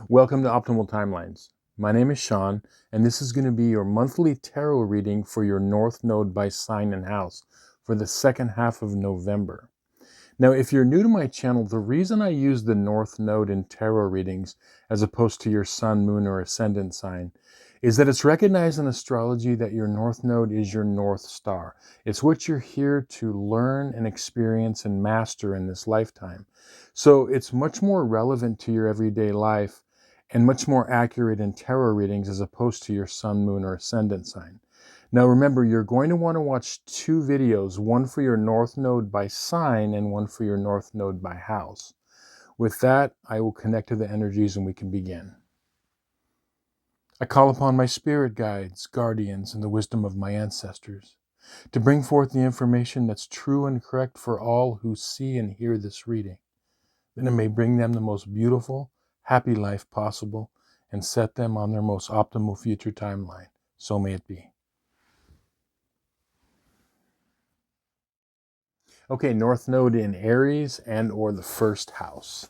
Welcome to Optimal Timelines. My name is Sean, and this is going to be your monthly tarot reading for your North Node by sign and house for the second half of November. Now, if you're new to my channel, the reason I use the North Node in tarot readings as opposed to your Sun, Moon, or Ascendant sign is that it's recognized in astrology that your North Node is your North Star. It's what you're here to learn and experience and master in this lifetime. So it's much more relevant to your everyday life and much more accurate in tarot readings as opposed to your Sun, Moon, or Ascendant sign. Now remember, you're going to want to watch two videos, one for your North Node by sign and one for your North Node by house. With that, I will connect to the energies and we can begin. I call upon my spirit guides, guardians, and the wisdom of my ancestors to bring forth the information that's true and correct for all who see and hear this reading, that it may bring them the most beautiful, happy life possible and set them on their most optimal future timeline. So may it be. Okay, North Node in Aries and or the first house.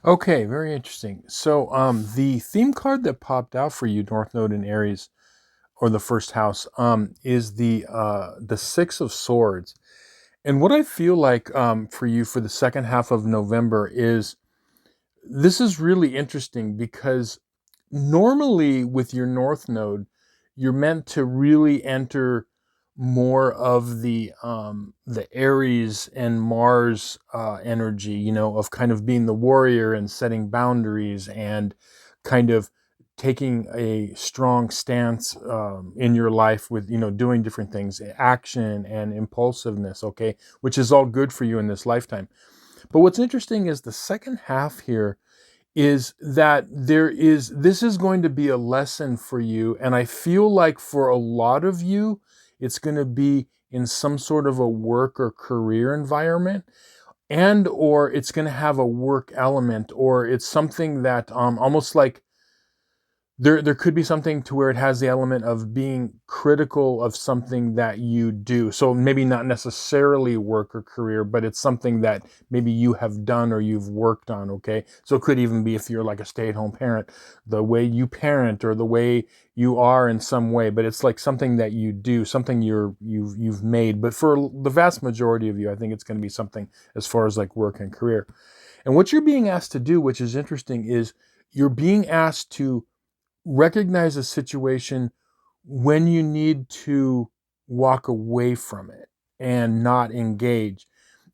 Okay, very interesting. So the theme card that popped out for you, North Node in Aries or the first house, is the Six of Swords. And what I feel like for you for the second half of November is this is really interesting because normally with your North Node, you're meant to really enter more of the Aries and Mars energy, you know, of kind of being the warrior and setting boundaries and kind of taking a strong stance in your life with, you know, doing different things, action and impulsiveness, okay, which is all good for you in this lifetime. But what's interesting is the second half here is that this is going to be a lesson for you. And I feel like for a lot of you, it's going to be in some sort of a work or career environment, and or it's going to have a work element, or it's something that almost like there could be something to where it has the element of being critical of something that you do. So maybe not necessarily work or career, but it's something that maybe you have done or you've worked on, okay? So it could even be if you're like a stay-at-home parent, the way you parent or the way you are in some way, but it's like something that you do, something you've made. But for the vast majority of you, I think it's going to be something as far as like work and career. And what you're being asked to do, which is interesting, is you're being asked to recognize a situation when you need to walk away from it and not engage.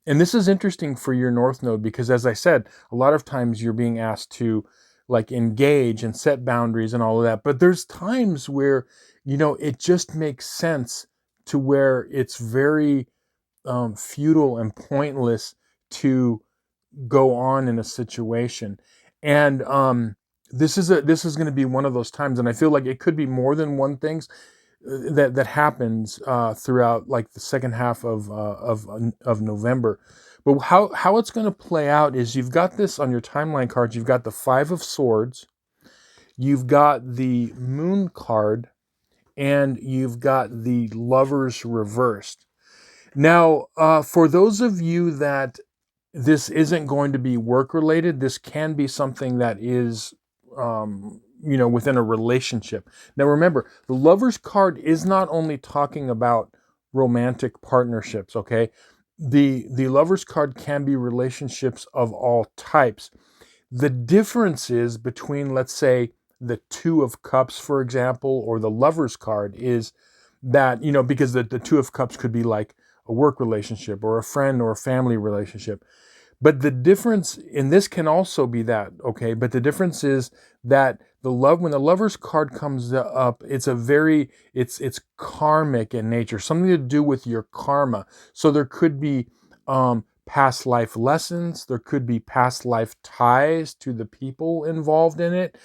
And this is interesting for your North Node because, as I said, a lot of times you're being asked to like engage and set boundaries and all of that. But there's times where, you know, it just makes sense to where it's very futile and pointless to go on in a situation. And this is going to be one of those times, and I feel like it could be more than one things that happens throughout like the second half of November. But how it's going to play out is you've got this on your timeline cards. You've got the Five of Swords, you've got the Moon card, and you've got the Lovers reversed. Now, for those of you that this isn't going to be work related, this can be something that is, you know, within a relationship. Now, remember, the Lovers card is not only talking about romantic partnerships, okay? The Lovers card can be relationships of all types. The difference is between, let's say, the Two of Cups, for example, or the Lovers card is that, you know, because the Two of Cups could be like a work relationship or a friend or a family relationship. But the difference in this can also be that, okay? But the difference is that when the Lovers card comes up, it's it's karmic in nature, something to do with your karma. So there could be past life lessons, there could be past life ties to the people involved in it.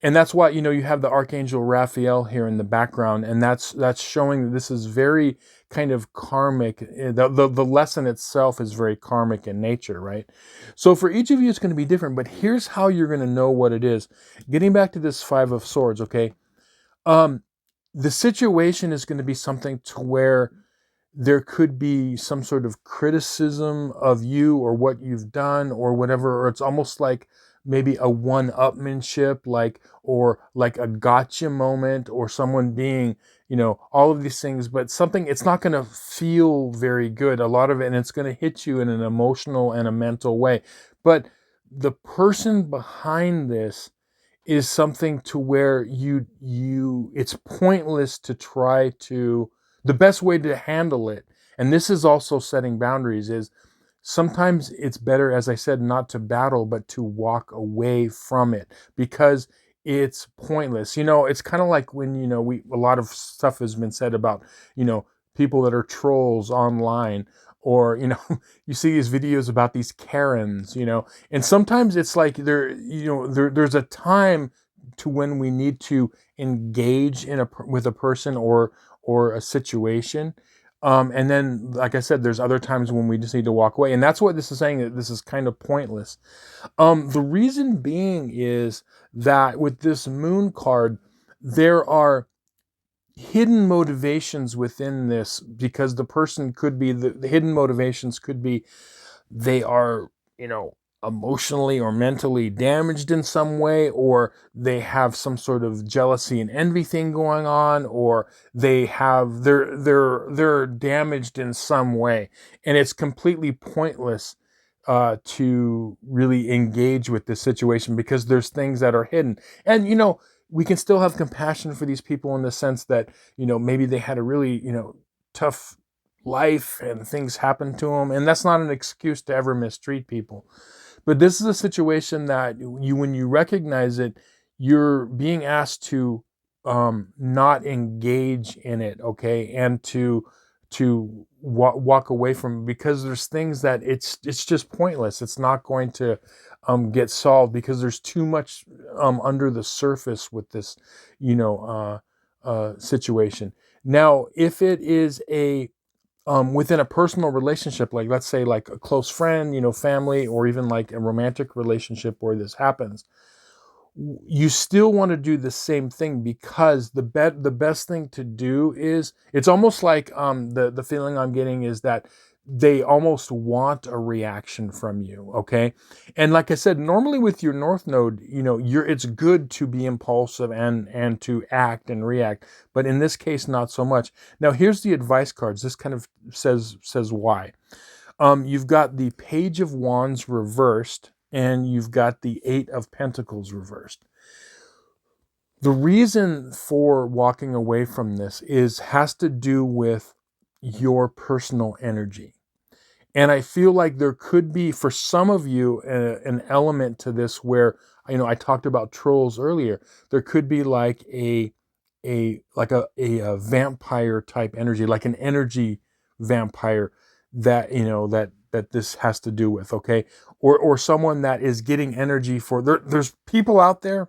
And that's why, you have the Archangel Raphael here in the background, and that's showing that this is very kind of karmic. The lesson itself is very karmic in nature, right? So for each of you, it's going to be different, but here's how you're going to know what it is. Getting back to this Five of Swords, okay? The situation is going to be something to where there could be some sort of criticism of you or what you've done or whatever, or it's almost like maybe a one-upmanship, or like a gotcha moment, or someone being, all of these things, but something, it's not going to feel very good, a lot of it, and it's going to hit you in an emotional and a mental way. But the person behind this is something to where it's pointless to try to, the best way to handle it, and this is also setting boundaries, is sometimes it's better, as I said, not to battle, but to walk away from it, because it's pointless. It's kind of like when, a lot of stuff has been said about, people that are trolls online, or, you see these videos about these Karens, and sometimes it's like there's a time to when we need to engage with a person or a situation. And then, like I said, there's other times when we just need to walk away. And that's what this is saying, that this is kind of pointless. The reason being is that with this moon card, there are hidden motivations within this, because the person could be, the hidden motivations could be they are, emotionally or mentally damaged in some way, or they have some sort of jealousy and envy thing going on, or they're damaged in some way, and it's completely pointless to really engage with this situation, because there's things that are hidden. And we can still have compassion for these people in the sense that maybe they had a really tough life and things happen to them, and that's not an excuse to ever mistreat people. But this is a situation that when you recognize it, you're being asked to not engage in it, okay, and to walk away from it, because there's things that it's just pointless. It's not going to get solved, because there's too much under the surface with this, situation. Now, if it is within a personal relationship, like let's say like a close friend, family, or even like a romantic relationship where this happens, you still want to do the same thing, because the best thing to do is, it's almost like the feeling I'm getting is that they almost want a reaction from you, okay? And like I said, normally with your North Node, it's good to be impulsive and to act and react, but in this case, not so much. Now, here's the advice cards. This kind of says why. You've got the Page of Wands reversed, and you've got the Eight of Pentacles reversed. The reason for walking away from this has to do with your personal energy. And I feel like there could be, for some of you, an element to this where, I talked about trolls earlier. There could be like a vampire type energy, like an energy vampire that, that this has to do with, okay? Or someone that is getting energy for, there's people out there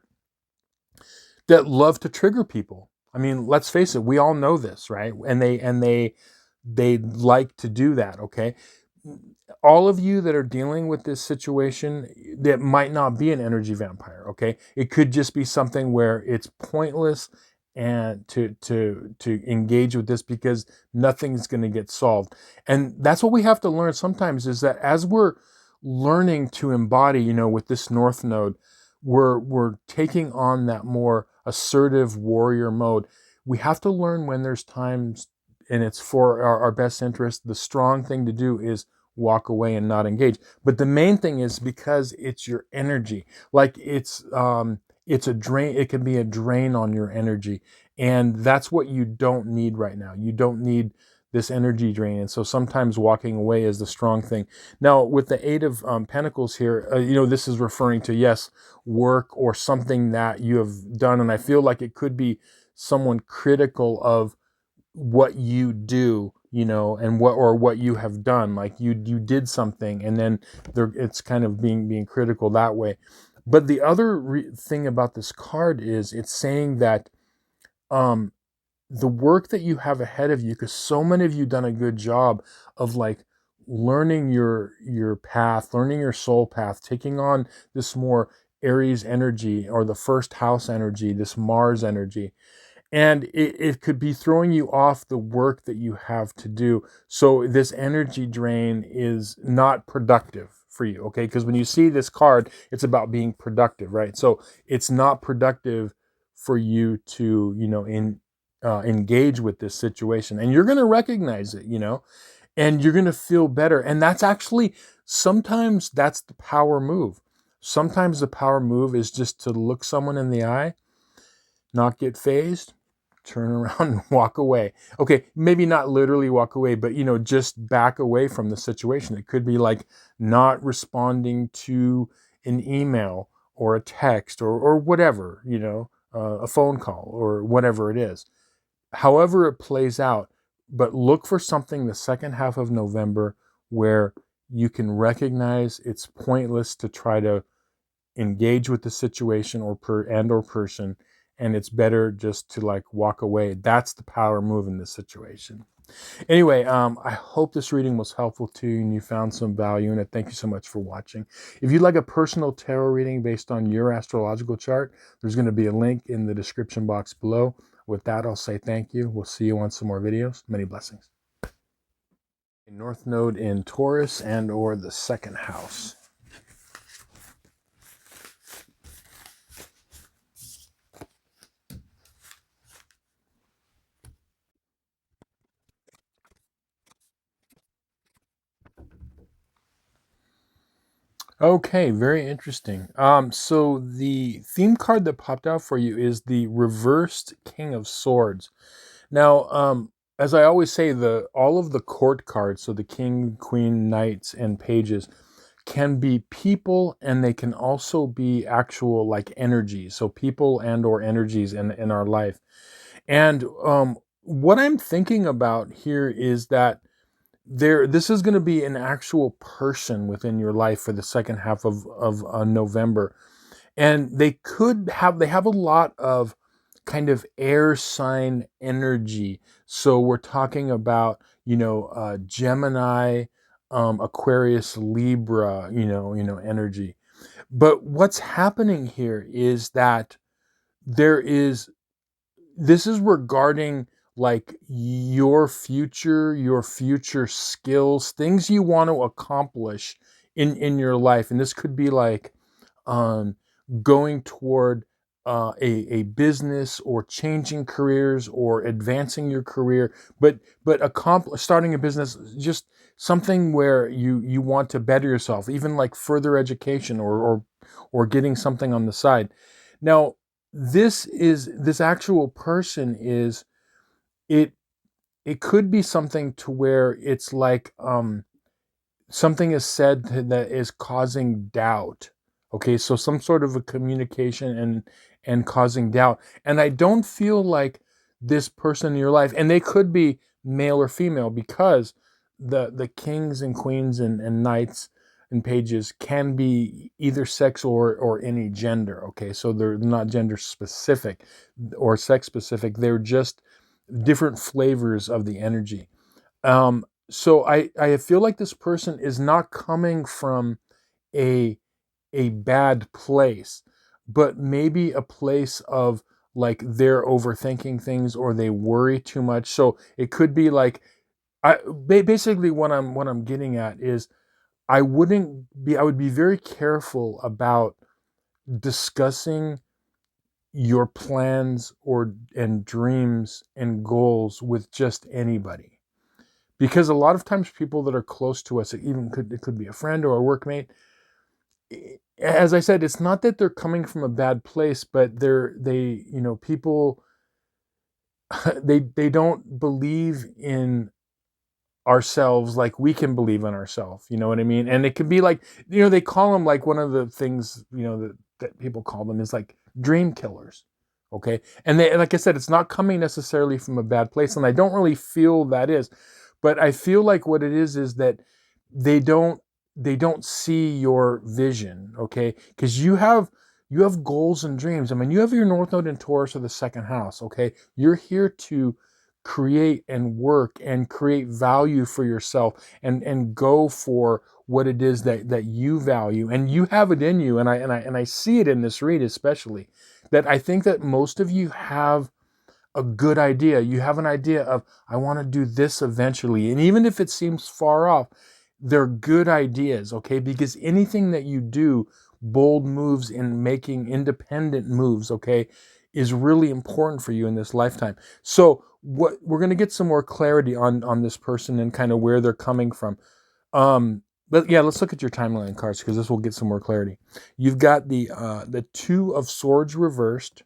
that love to trigger people. I mean, let's face it, we all know this, right? And they like to do that, okay? All of you that are dealing with this situation, that might not be an energy vampire, okay? It could just be something where it's pointless and to engage with this, because nothing's going to get solved. And that's what we have to learn sometimes, is that as we're learning to embody, with this North Node, we're taking on that more assertive warrior mode. We have to learn when there's times, and it's for our best interest. The strong thing to do is walk away and not engage. But the main thing is, because it's your energy, like it's a drain. It can be a drain on your energy, and that's what you don't need right now. You don't need this energy drain, and so sometimes walking away is the strong thing. Now, with the Eight of Pentacles here, this is referring to, yes, work or something that you have done, and I feel like it could be someone critical of what you do, and what you have done. Like you did something, and then it's kind of being critical that way. But the other thing about this card is it's saying that um, the work that you have ahead of you, because so many of you done a good job of like learning your path, learning your soul path, taking on this more Aries energy or the first house energy, this Mars energy. And it could be throwing you off the work that you have to do. So this energy drain is not productive for you, okay? Because when you see this card, it's about being productive, right? So it's not productive for you to, engage with this situation. And you're going to recognize it, and you're going to feel better. And that's actually, sometimes that's the power move. Sometimes the power move is just to look someone in the eye, not get phased, turn around and walk away. Okay, maybe not literally walk away, but just back away from the situation. It could be like not responding to an email or a text or whatever, a phone call or whatever it is. However it plays out, but look for something the second half of November where you can recognize it's pointless to try to engage with the situation or person, and it's better just to like walk away. That's the power move in this situation. Anyway, I hope this reading was helpful to you and you found some value in it. Thank you so much for watching. If you'd like a personal tarot reading based on your astrological chart, there's going to be a link in the description box below. With that, I'll say thank you. We'll see you on some more videos. Many blessings. North Node in Taurus and or the second house. Okay, very interesting. So the theme card that popped out for you is the reversed King of Swords. Now, as I always say, all of the court cards, so the king, queen, knights, and pages, can be people, and they can also be actual like energies. So people and or energies in our life. And what I'm thinking about here is that this is going to be an actual person within your life for the second half of November, and they have a lot of kind of air sign energy. So we're talking about Gemini, Aquarius, Libra, energy. But what's happening here is that this is regarding like your future skills, things you want to accomplish in your life. And this could be like um, going toward a business or changing careers or advancing your career, but starting a business, just something where you want to better yourself, even like further education or getting something on the side. Now, this actual person is it it could be something to where it's like something is said that is causing doubt. Okay, so some sort of a communication and causing doubt. And I don't feel like this person in your life, and they could be male or female, because the kings and queens and knights and pages can be either sex or any gender. Okay, so they're not gender specific or sex specific. They're just different flavors of the energy. So I feel like this person is not coming from a bad place, but maybe a place of like they're overthinking things or they worry too much. So it could be like basically what I'm getting at is I would be very careful about discussing your plans and dreams and goals with just anybody. Because a lot of times people that are close to us, it could be a friend or a workmate, as I said, it's not that they're coming from a bad place, but people they don't believe in ourselves like we can believe in ourselves. You know what I mean? And it can be like, they call them, like, one of the things, that people call them is like dream killers. Okay. And like I said, it's not coming necessarily from a bad place. And I don't really feel that is, but I feel like what it is that they don't they don't see your vision, okay? Because you have goals and dreams. I mean, you have your North Node in Taurus or the second house, okay? You're here to create and work and create value for yourself and go for what it is that you value, and you have it in you, and I see it in this read especially, that I think that most of you have a good idea. You have an idea of, I want to do this eventually. And even if it seems far off, they're good ideas, okay? Because anything that you do, bold moves in making independent moves, okay, is really important for you in this lifetime. So what we're going to get some more clarity on this person and kind of where they're coming from. But yeah, let's look at your timeline cards, because this will get some more clarity. You've got the Two of Swords reversed.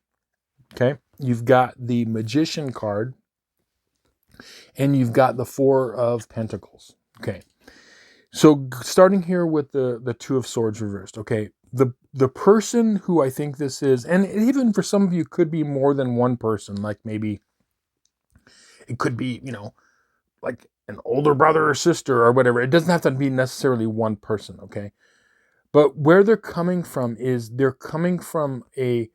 Okay, you've got the Magician card, and you've got the Four of Pentacles. Okay, so starting here with the Two of Swords reversed. Okay, the person who I think this is, and even for some of you could be more than one person, like maybe it could be, like an older brother or sister or whatever. It doesn't have to be necessarily one person, okay? But where they're coming from is they're coming from a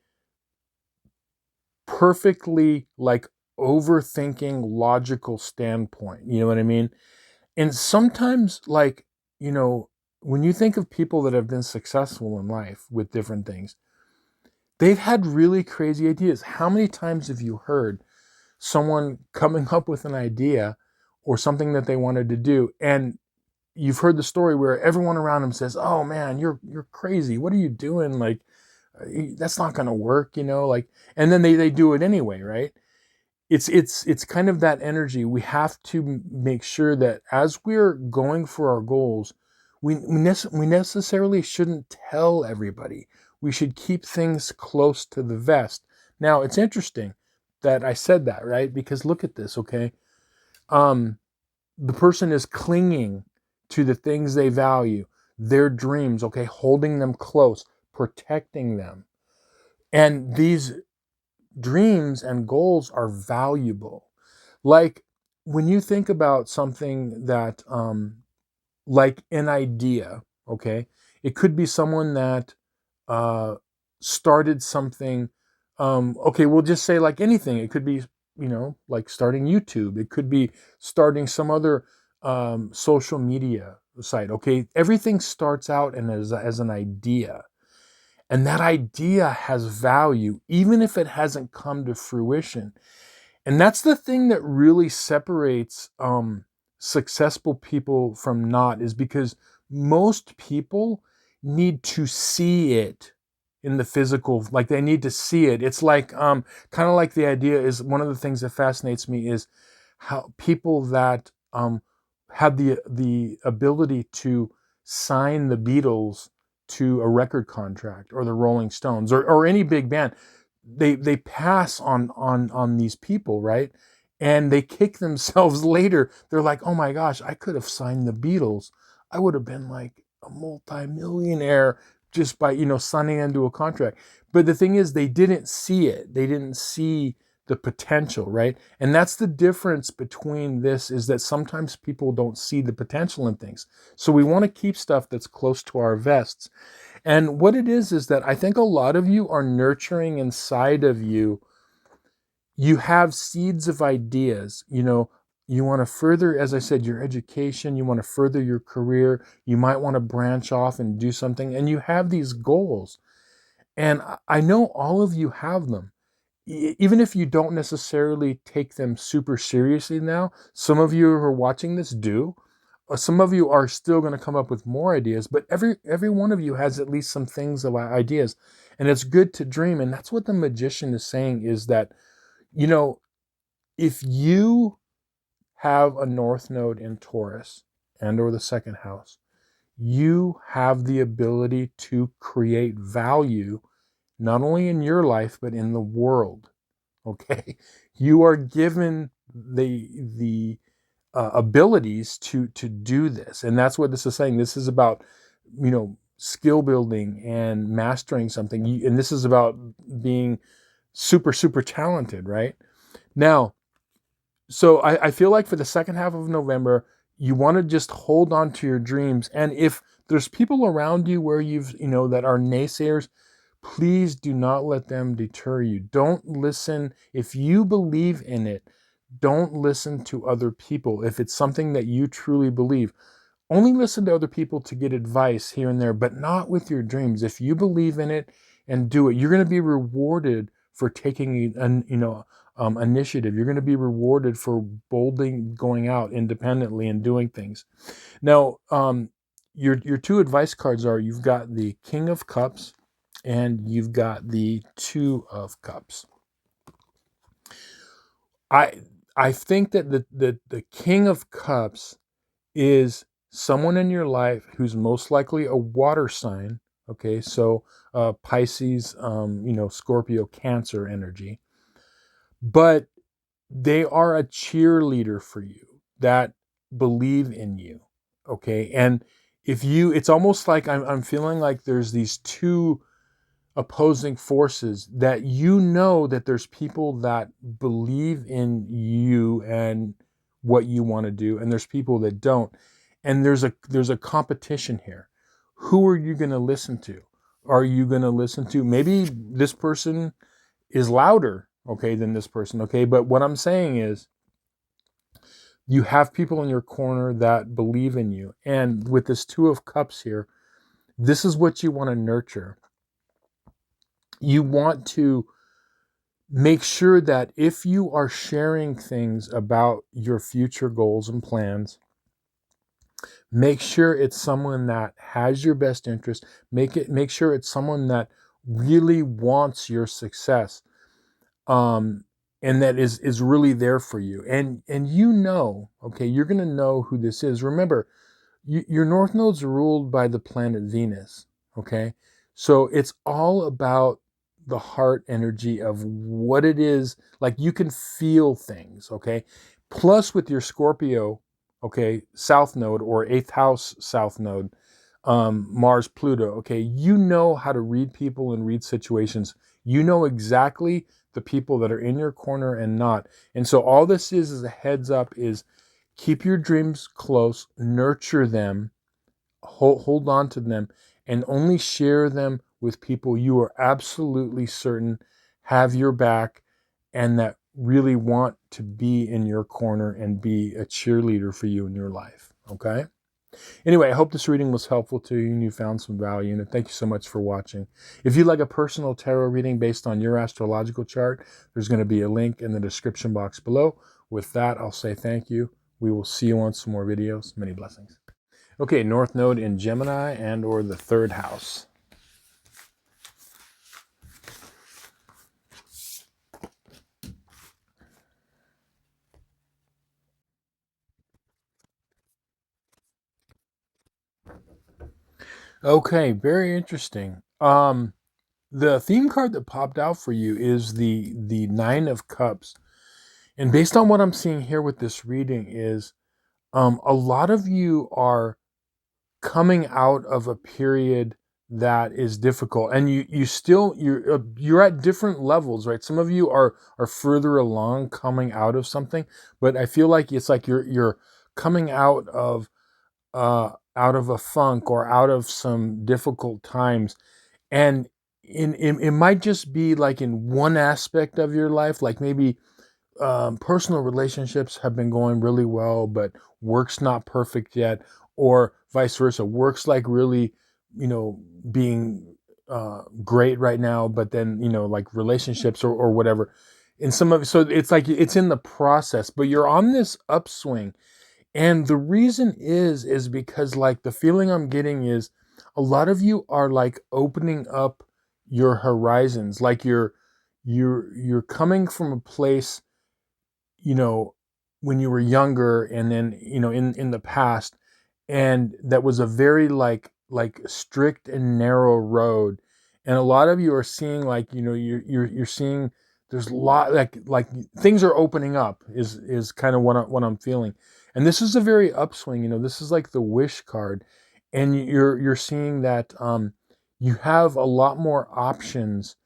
perfectly like overthinking logical standpoint. You know what I mean? And sometimes, like, when you think of people that have been successful in life with different things, they've had really crazy ideas. How many times have you heard someone coming up with an idea or something that they wanted to do, and you've heard the story where everyone around them says, "Oh man, you're crazy. What are you doing? Like, that's not going to work," like, and then they do it anyway, right? It's kind of that energy. We have to make sure that as we're going for our goals, we necessarily shouldn't tell everybody. We should keep things close to the vest. Now, it's interesting that I said that, right? Because look at this, okay? The person is clinging to the things they value, their dreams, okay? Holding them close, protecting them. And these dreams and goals are valuable. Like when you think about something that, like an idea, okay? It could be someone that started something. Okay, we'll just say like anything. It could be, like starting YouTube. It could be starting some other social media site. Okay, everything starts out and as an idea. And that idea has value, even if it hasn't come to fruition. And that's the thing that really separates successful people from not, is because most people need to see it in the physical, like they need to see it. It's like kind of like the idea is, one of the things that fascinates me is how people that have the ability to sign the Beatles to a record contract, or the Rolling Stones, or any big band, they pass on these people, right? And they kick themselves later. They're like, "Oh my gosh, I could have signed the Beatles. I would have been like a multi-millionaire just by, signing into a contract." But the thing is, they didn't see it. They didn't see the potential, right? And that's the difference between this, is that sometimes people don't see the potential in things. So we want to keep stuff that's close to our vests. And what it is that I think a lot of you are nurturing inside of you. You have seeds of ideas. You want to further, as I said, your education. You want to further your career. You might want to branch off and do something. And you have these goals. And I know all of you have them. Even if you don't necessarily take them super seriously now, some of you who are watching this do. Some of you are still going to come up with more ideas, but every one of you has at least some things of ideas, and it's good to dream. And that's what the Magician is saying, is that, if you have a North Node in Taurus and or the second house, you have the ability to create value, not only in your life, but in the world. Okay. You are given the abilities to do this, and that's what this is saying. This is about, skill building and mastering something, and this is about being super talented, right? Now, so I feel like for the second half of November, you want to just hold on to your dreams, and if there's people around you where that are naysayers. Please do not let them deter you. Don't listen. If you believe in it, don't listen to other people. If it's something that you truly believe, only listen to other people to get advice here and there, but not with your dreams. If you believe in it and do it, you're going to be rewarded for taking initiative. You're going to be rewarded for boldly going out independently and doing things. Now, your two advice cards are, you've got the King of Cups and you've got the Two of Cups. I think that the King of Cups is someone in your life who's most likely a water sign. Okay, so Pisces, Scorpio, Cancer energy, but they are a cheerleader for you that believe in you. Okay, and it's almost like I'm feeling like there's these two opposing forces, that that there's people that believe in you and what you want to do, and there's people that don't, and there's a competition here. Who are you going to listen to? Are you going to listen to, maybe this person is louder, okay, than this person, okay? But what I'm saying is, you have people in your corner that believe in you, and with this Two of Cups here, this is what you want to nurture. You want to make sure that if you are sharing things about your future goals and plans, make sure it's someone that has your best interest. Make sure it's someone that really wants your success, and that is really there for you. And okay, you're going to know who this is. Remember, your North Node's ruled by the planet Venus, okay? So it's all about the heart energy of what it is. Like, you can feel things, okay? Plus, with your Scorpio, okay, South Node, or 8th house South Node, Mars, Pluto, okay, you know how to read people and read situations. You know exactly the people that are in your corner and not. And so all this is a heads up, is keep your dreams close, nurture them, hold on to them, and only share them with people you are absolutely certain have your back and that really want to be in your corner and be a cheerleader for you in your life, okay? Anyway, I hope this reading was helpful to you and you found some value in it. Thank you so much for watching. If you'd like a personal tarot reading based on your astrological chart, there's going to be a link in the description box below. With that, I'll say thank you. We will see you on some more videos. Many blessings. Okay, North Node in Gemini and or the 3rd house. Okay, very interesting. The theme card that popped out for you is the Nine of Cups. And based on what I'm seeing here with this reading is, a lot of you are coming out of a period that is difficult, and you're at different levels, right? Some of you are further along coming out of something, but I feel like it's like you're coming out of a funk or out of some difficult times, and it might just be like in one aspect of your life, like maybe personal relationships have been going really well, but work's not perfect yet, or vice versa. Work's like really, being great right now, but then, like relationships or whatever. And so it's like it's in the process, but you're on this upswing. And the reason is because, like, the feeling I'm getting is a lot of you are like opening up your horizons, like you're coming from a place, when you were younger, and then, in the past, and that was a very like strict and narrow road. And a lot of you are seeing, like, you're seeing there's a lot, like things are opening up, is kind of what I'm feeling. And this is a very upswing, this is like the Wish card, and you're seeing that you have a lot more options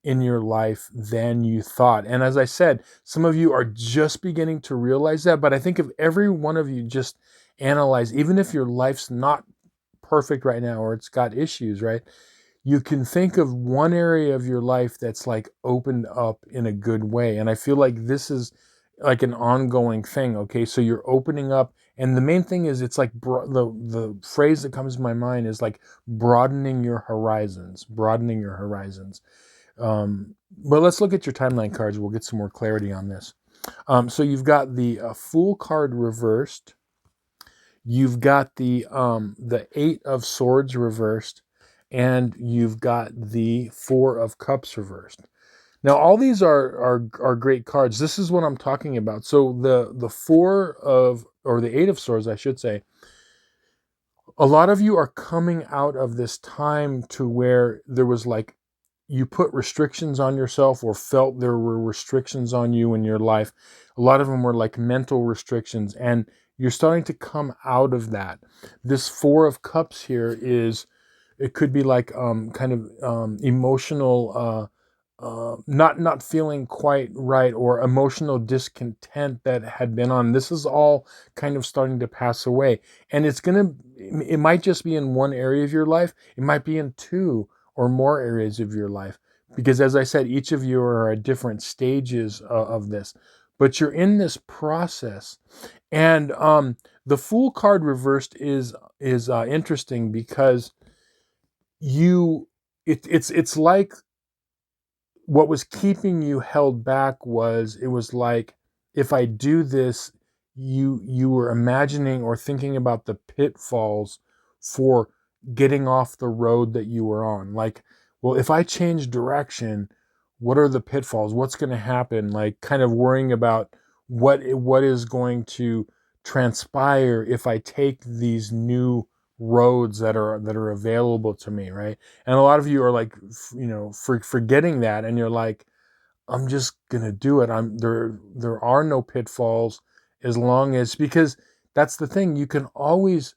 in your life than you thought. And as I said, some of you are just beginning to realize that, but I think if every one of you just analyze, even if your life's not perfect right now, or it's got issues, right? You can think of one area of your life that's like opened up in a good way. And I feel like this is like an ongoing thing. Okay. So you're opening up. And the main thing is it's like the phrase that comes to my mind is like broadening your horizons, broadening your horizons. But let's look at your timeline cards. We'll get some more clarity on this. So you've got the Fool card reversed. You've got the Eight of Swords reversed, and you've got the Four of Cups reversed. Now, all these are great cards. This is what I'm talking about. So the Four of, or the Eight of Swords, I should say, a lot of you are coming out of this time to where there was like, you put restrictions on yourself or felt there were restrictions on you in your life. A lot of them were like mental restrictions, and you're starting to come out of that. This Four of Cups here is, it could be like kind of emotional, not feeling quite right, or emotional discontent that had been on. This is all kind of starting to pass away, and it might just be in one area of your life. It might be in two or more areas of your life, because as I said, each of you are at different stages of this, but you're in this process. And the Fool card reversed is interesting, because it's like what was keeping you held back was, it was like, if I do this, you were imagining or thinking about the pitfalls for getting off the road that you were on. Like, well, if I change direction, what are the pitfalls? What's going to happen? Like, kind of worrying about what is going to transpire if I take these new roads that are available to me, right? And a lot of you are like, forgetting that, and you're like, I'm just gonna do it. There are no pitfalls, as long as, because that's the thing, you can always,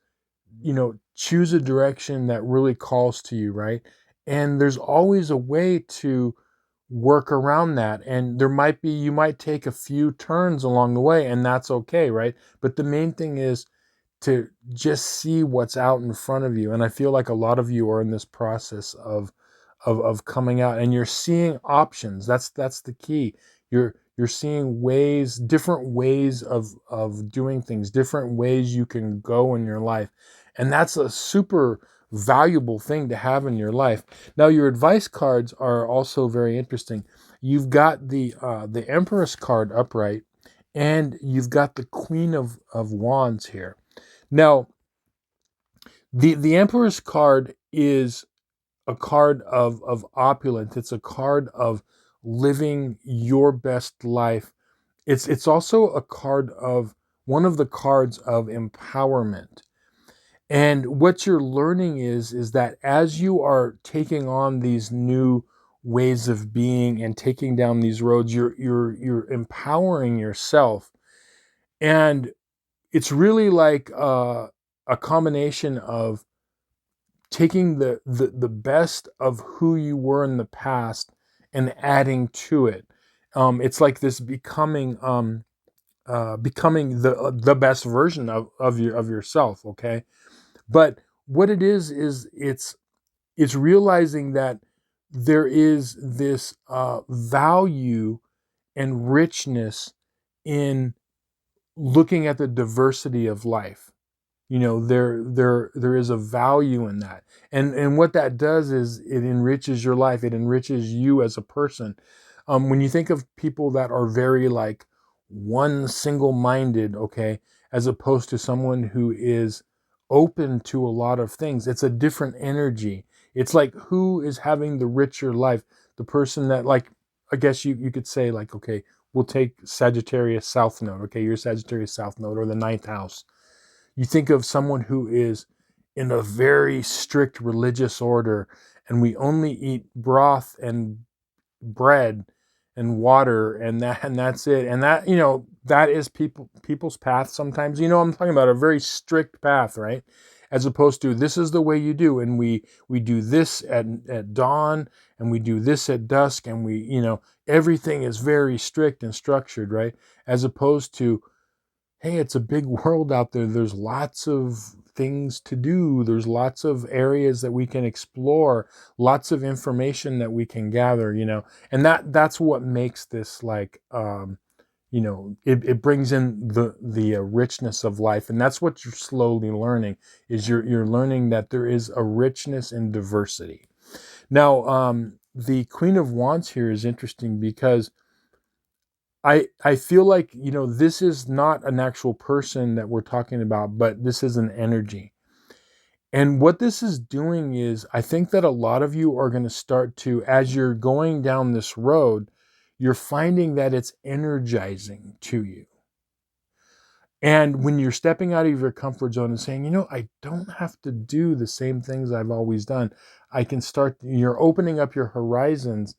choose a direction that really calls to you, right? And there's always a way to work around that. And you might take a few turns along the way, and that's okay, right? But the main thing is to just see what's out in front of you. And I feel like a lot of you are in this process of coming out, and you're seeing options. That's the key. You're seeing different ways of doing things, different ways you can go in your life. And that's a super valuable thing to have in your life. Now, your advice cards are also very interesting. You've got the Empress card upright, and you've got the Queen of Wands here. Now, the Emperor's card is a card of opulence. It's a card of living your best life. It's also a card of, one of the cards of empowerment. And what you're learning is that as you are taking on these new ways of being and taking down these roads, you're empowering yourself. And it's really like a combination of taking the best of who you were in the past and adding to it. It's like this becoming the best version of yourself. Okay, but what it is it's realizing that there is this value and richness in looking at the diversity of life. There is a value in that. And what that does is it enriches your life. It enriches you as a person. When you think of people that are very like one single-minded, okay, as opposed to someone who is open to a lot of things, it's a different energy. It's like, who is having the richer life? The person that, like, I guess you could say, like, okay, we'll take Sagittarius South Node. Okay, your Sagittarius South Node, or the ninth house. You think of someone who is in a very strict religious order, and we only eat broth and bread and water, and that's it. And that, that is people's path sometimes. I'm talking about a very strict path, right? As opposed to, this is the way you do, and we do this at dawn, and we do this at dusk, and everything is very strict and structured, right? As opposed to, hey, it's a big world out there. There's lots of things to do. There's lots of areas that we can explore, lots of information that we can gather, and that's what makes this like, it brings in the richness of life. And that's what you're slowly learning, is you're learning that there is a richness in diversity. Now, the Queen of Wands here is interesting because I feel like, this is not an actual person that we're talking about, but this is an energy. And what this is doing is, I think that a lot of you are going to start to, as you're going down this road, you're finding that it's energizing to you. And when you're stepping out of your comfort zone and saying, I don't have to do the same things I've always done. I can start, you're opening up your horizons.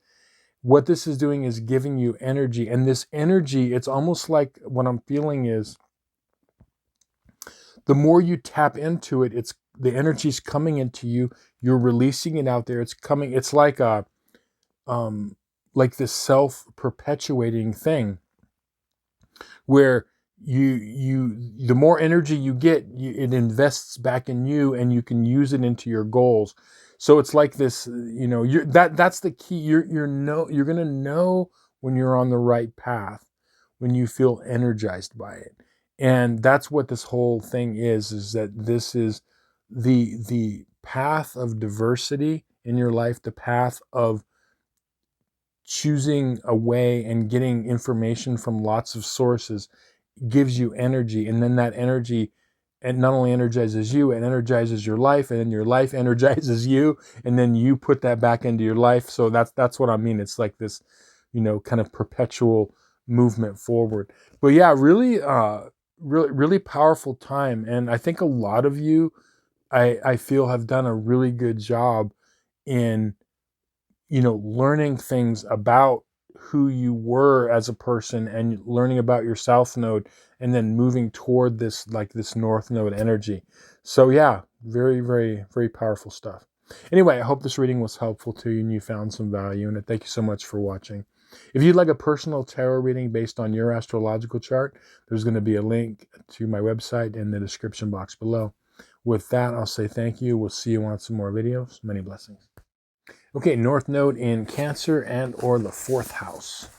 What this is doing is giving you energy. And this energy, it's almost like, what I'm feeling is, the more you tap into it, the energy's coming into you. You're releasing it out there. It's coming. It's like like this self-perpetuating thing, where the more energy you get, it invests back in you, and you can use it into your goals. So it's like this, that's the key. You're gonna know when you're on the right path, when you feel energized by it. And that's what this whole thing is that this is the path of diversity in your life, the path of choosing a way and getting information from lots of sources gives you energy. And then that energy, and not only energizes you, it energizes your life, and then your life energizes you, and then you put that back into your life. So that's what I mean. It's like this, kind of perpetual movement forward. But yeah, really, really powerful time. And I think a lot of you, I feel, have done a really good job in, learning things about who you were as a person, and learning about your south node, and then moving toward this, like this north node energy. So yeah, very, very, very powerful stuff. Anyway, I hope this reading was helpful to you and you found some value in it. Thank you so much for watching. If you'd like a personal tarot reading based on your astrological chart, there's going to be a link to my website in the description box below. With that, I'll say thank you. We'll see you on some more videos. Many blessings. Okay, North Node in Cancer and or the 4th house.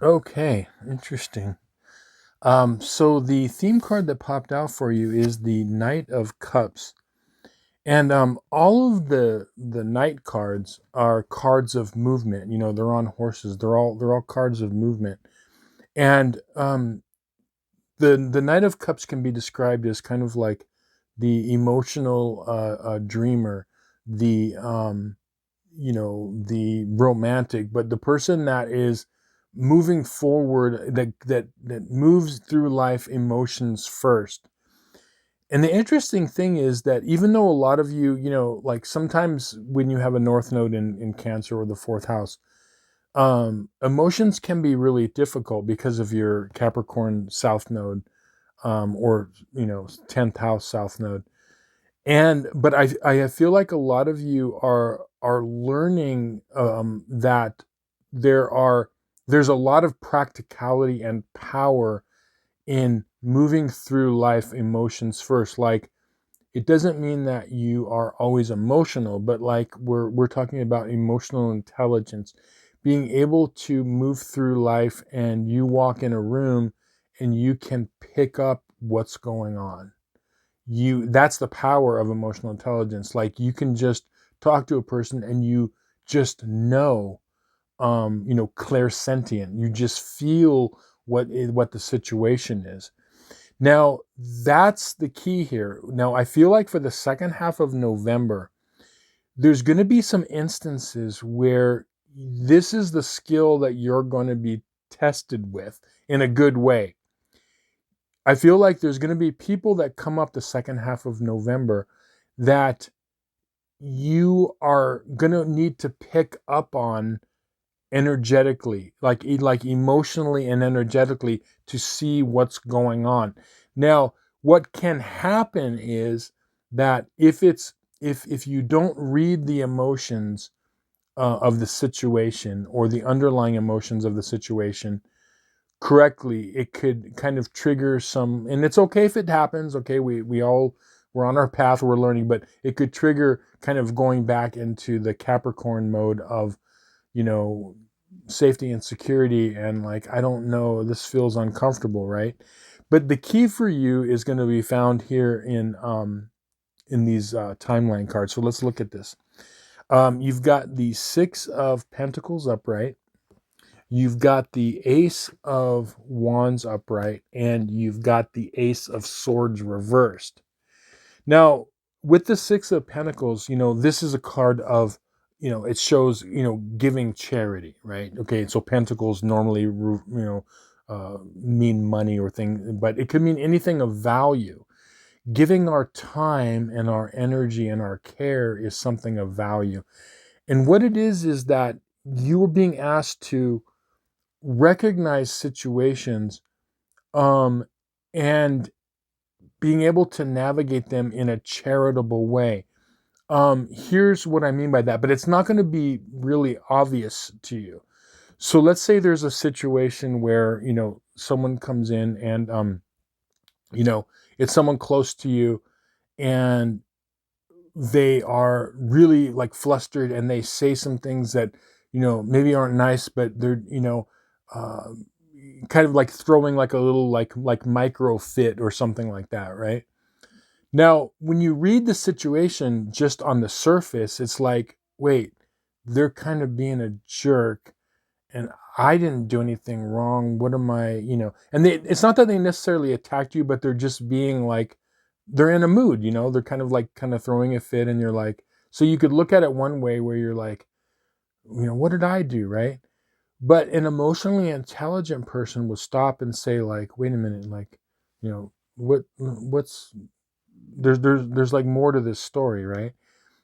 Okay, interesting. So the theme card that popped out for you is the Knight of Cups. And all of the Knight cards are cards of movement. They're on horses. They're all cards of movement. And the Knight of Cups can be described as kind of like the emotional dreamer, the the romantic, but the person that is moving forward, that moves through life emotions first. And the interesting thing is that even though a lot of you, like sometimes when you have a North Node in Cancer or the 4th house, emotions can be really difficult because of your Capricorn South Node, or 10th house South Node. But I feel like a lot of you are learning that there's a lot of practicality and power in moving through life emotions first. Like, it doesn't mean that you are always emotional, but like we're talking about emotional intelligence, being able to move through life, and you walk in a room and you can pick up what's going on. That's the power of emotional intelligence. Like, you can just talk to a person and you just know, clairsentient. You just feel what the situation is. Now, that's the key here. Now, I feel like for the second half of November, there's going to be some instances where this is the skill that you're going to be tested with in a good way. I feel like there's going to be people that come up the second half of November that you are going to need to pick up on energetically, like emotionally and energetically, to see what's going on. Now, what can happen is that if it's if you don't read the emotions of the situation or the underlying emotions of the situation correctly, it could kind of trigger some, and it's okay if it happens. Okay, we're on our path, we're learning, but it could trigger kind of going back into the Capricorn mode of, you know, safety and security, and like, I don't know, this feels uncomfortable, right? But the key for you is going to be found here in these timeline cards. So let's look at this. You've got the Six of Pentacles upright, you've got the Ace of Wands upright, and you've got the Ace of Swords reversed. Now, with the Six of Pentacles, you know, this is a card of, you know, it shows, you know, giving charity, right? Okay, so Pentacles normally, you know, mean money or thing, but it could mean anything of value. Giving our time and our energy and our care is something of value. And what it is that you are being asked to recognize situations, and being able to navigate them in a charitable way. Here's what I mean by that, but it's not going to be really obvious to you. So let's say there's a situation where, you know, someone comes in and, you know, it's someone close to you, and they are really like flustered, and they say some things that, you know, maybe aren't nice, but they're, you know, uh, kind of like throwing like a little like micro fit or something like that, right? Now, when you read the situation just on the surface, it's like, wait, they're kind of being a jerk, and I didn't do anything wrong. What am I, you know? And it's not that they necessarily attacked you, but they're just being like, they're in a mood, you know? They're kind of throwing a fit, and you're like, so you could look at it one way where you're like, you know, what did I do, right? But an emotionally intelligent person will stop and say, like, wait a minute, like, you know, what's there's like more to this story, right?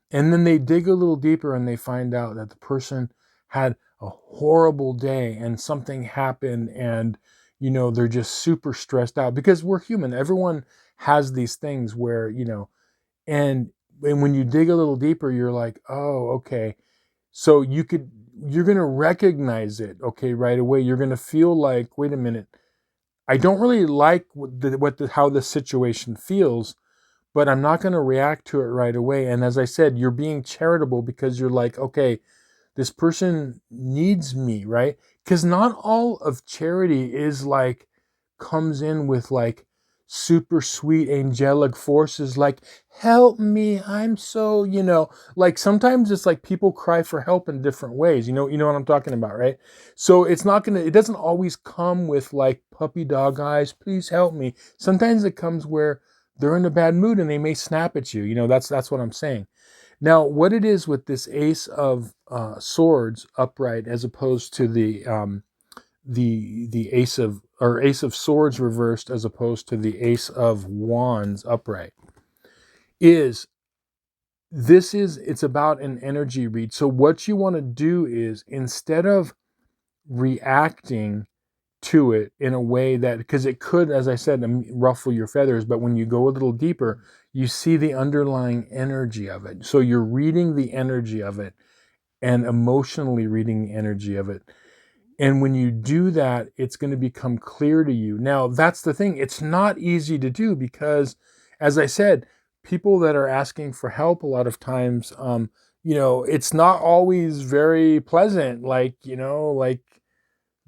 And then they dig a little deeper, and they find out that the person had a horrible day and something happened, and, you know, they're just super stressed out, because we're human. Everyone has these things where, you know, and when you dig a little deeper, you're like, oh, okay. So you're going to recognize it, okay, right away. You're going to feel like, wait a minute, I don't really like how the situation feels, but I'm not going to react to it right away. And as I said, you're being charitable because you're like, okay, this person needs me, right? Because not all of charity is like, comes in with like super sweet angelic forces, like, help me, I'm so, you know, like sometimes it's like people cry for help in different ways. You know what I'm talking about, right? So it doesn't always come with like puppy dog eyes, please help me. Sometimes it comes where they're in a bad mood and they may snap at you. You know, that's what I'm saying. Now, what it is with this Ace of Swords upright, as opposed to the Ace of Swords reversed, as opposed to the Ace of Wands upright, is it's about an energy read. So what you want to do is, instead of reacting to it in a way that, because it could, as I said, ruffle your feathers, but when you go a little deeper, you see the underlying energy of it. So you're reading the energy of it, and emotionally reading the energy of it. And when you do that, it's going to become clear to you. Now, that's the thing. It's not easy to do because, as I said, people that are asking for help a lot of times, you know, it's not always very pleasant. Like, you know, like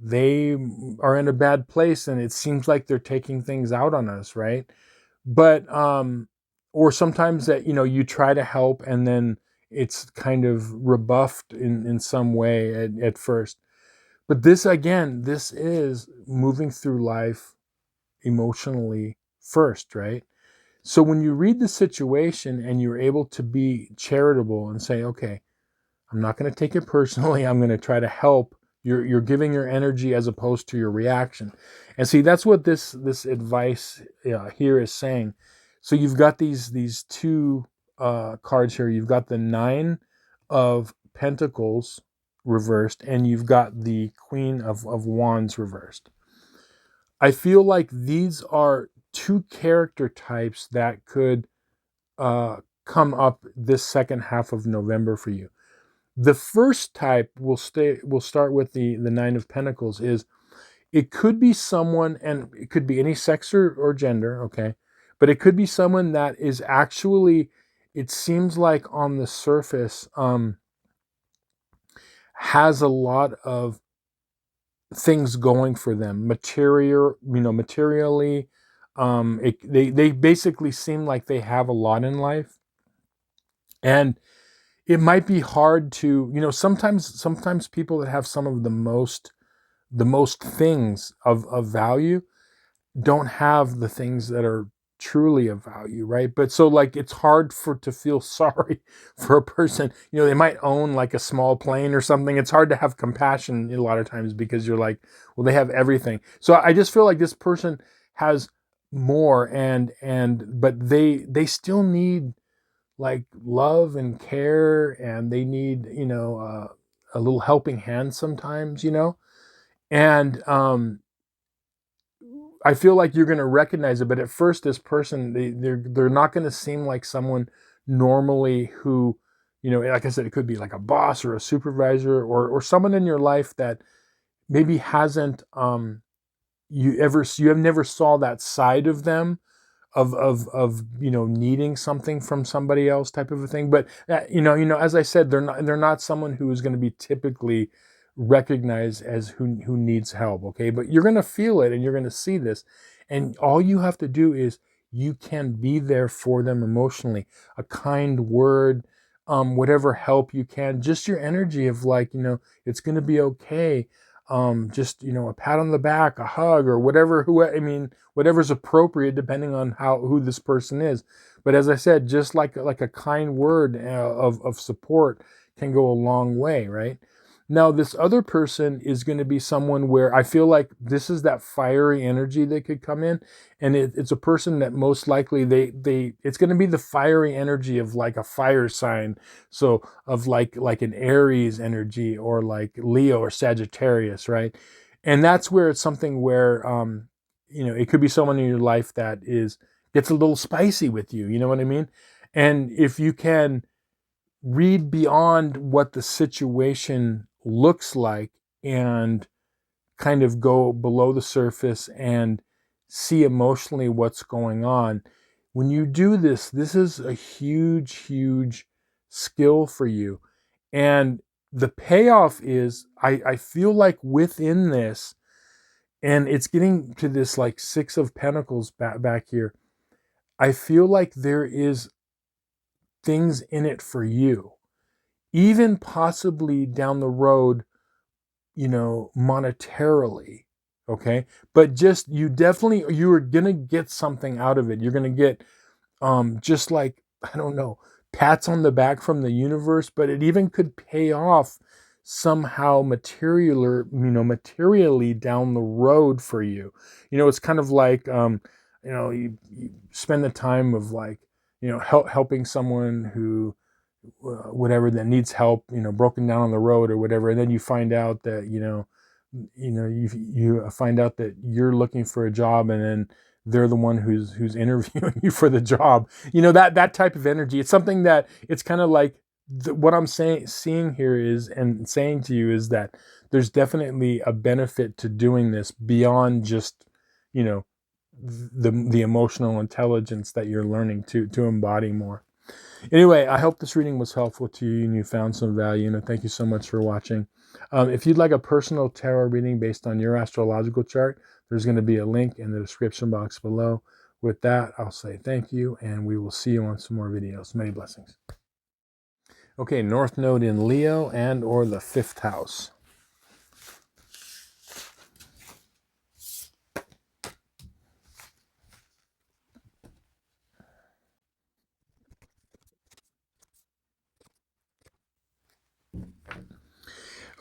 they are in a bad place, and it seems like they're taking things out on us, right? But, or sometimes that, you know, you try to help, and then it's kind of rebuffed in some way at first. But this, again, this is moving through life emotionally first, right? So when you read the situation and you're able to be charitable and say, okay, I'm not going to take it personally, I'm going to try to help. You're giving your energy as opposed to your reaction. And see, that's what this advice here is saying. So you've got these two cards here. You've got the Nine of Pentacles reversed, and you've got the Queen of Wands reversed. I feel like these are two character types that could come up this second half of November for you. The first type will start with the Nine of Pentacles. Is it could be someone, and it could be any sex or gender, okay? But it could be someone that is actually, it seems like on the surface, has a lot of things going for them, materially. They basically seem like they have a lot in life, and it might be hard to, sometimes people that have some of the most things of value don't have the things that are truly of value, right? But so like it's hard to feel sorry for a person. They might own like a small plane or something. It's hard to have compassion a lot of times because you're like, well, they have everything. So I just feel like this person has more, but they still need like love and care, and they need a little helping hand sometimes, and I feel like you're going to recognize it, but at first, this person, they're not going to seem like someone normally who, like I said, it could be like a boss or a supervisor, or someone in your life that maybe hasn't you have never saw that side of them, of needing something from somebody else, type of a thing. But as I said, they're not someone who is going to be typically recognized as who needs help, okay? But you're going to feel it, and you're going to see this, and all you have to do is you can be there for them emotionally. A kind word, whatever help you can, just your energy of like, it's going to be okay. Just a pat on the back, a hug, or whatever. Whatever's appropriate depending on who this person is. But as I said, just like a kind word of support can go a long way, right? Now, this other person is going to be someone where I feel like this is that fiery energy that could come in, and it's a person that most likely it's going to be the fiery energy of like a fire sign, so of like an Aries energy, or like Leo or Sagittarius, right? And that's where it's something where it could be someone in your life that gets a little spicy with you. You know what I mean? And if you can read beyond what the situation looks like and kind of go below the surface and see emotionally what's going on. When you do this, this is a huge, huge skill for you. And the payoff is, I feel like within this, and it's getting to this like Six of Pentacles back here, I feel like there is things in it for you, even possibly down the road, monetarily, okay? But just you are gonna get something out of it. You're gonna get just like, I don't know, pats on the back from the universe, but it even could pay off somehow materially down the road for you. It's kind of like you spend the time of like, helping someone who whatever that needs help, broken down on the road or whatever, and then you find out that you find out that you're looking for a job, and then they're the one who's interviewing you for the job. That type of energy. It's something that it's kind of like what I'm seeing here is, and saying to you, is that there's definitely a benefit to doing this beyond just the emotional intelligence that you're learning to embody more. Anyway, I hope this reading was helpful to you and you found some value. And thank you so much for watching. If you'd like a personal tarot reading based on your astrological chart, there's going to be a link in the description box below. With that, I'll say thank you, and we will see you on some more videos. Many blessings. Okay, North Node in Leo and or the 5th house.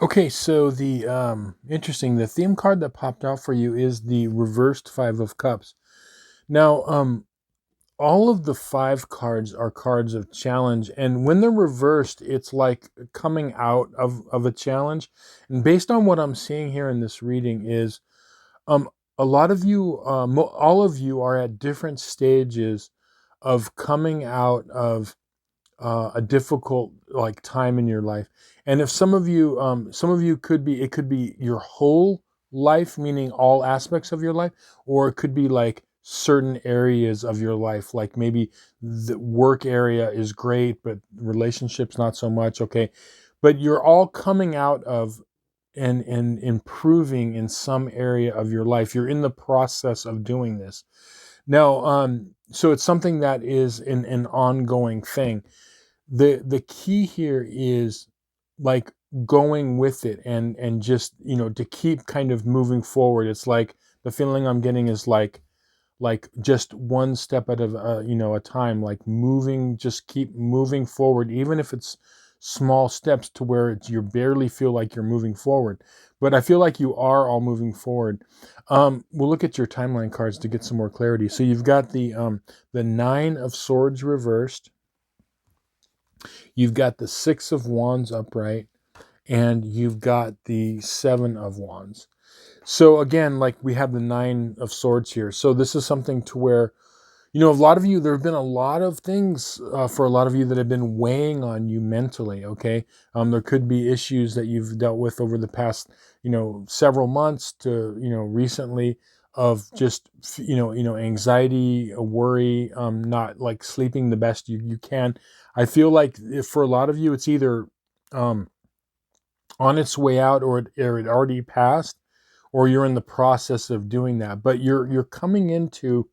Okay, so the the theme card that popped out for you is the reversed 5 of Cups. Now, all of the 5 cards are cards of challenge, and when they're reversed, it's like coming out of a challenge. And based on what I'm seeing here in this reading is, a lot of you, all of you are at different stages of coming out of a difficult like time in your life. And if some of you could be, it could be your whole life, meaning all aspects of your life, or it could be like certain areas of your life, like maybe the work area is great, but relationships not so much. Okay. But you're all coming out of and improving in some area of your life. You're in the process of doing this. Now, so it's something that is an ongoing thing. The key here is like going with it and just, to keep kind of moving forward. It's like the feeling I'm getting is like just one step at a time, like moving, just keep moving forward, even if it's small steps to where you barely feel like you're moving forward, but I feel like you are all moving forward. We'll look at your timeline cards to get some more clarity. So you've got the Nine of Swords reversed, you've got the Six of Wands upright, and you've got the Seven of Wands. So again, like we have the Nine of Swords here. So this is something to where, a lot of you, there have been a lot of things for a lot of you that have been weighing on you mentally, okay? There could be issues that you've dealt with over the past, several months to, recently, of just, anxiety, worry, not like sleeping the best you can. I feel like for a lot of you, it's either um, on its way out, or it already passed, or you're in the process of doing that. But you're coming into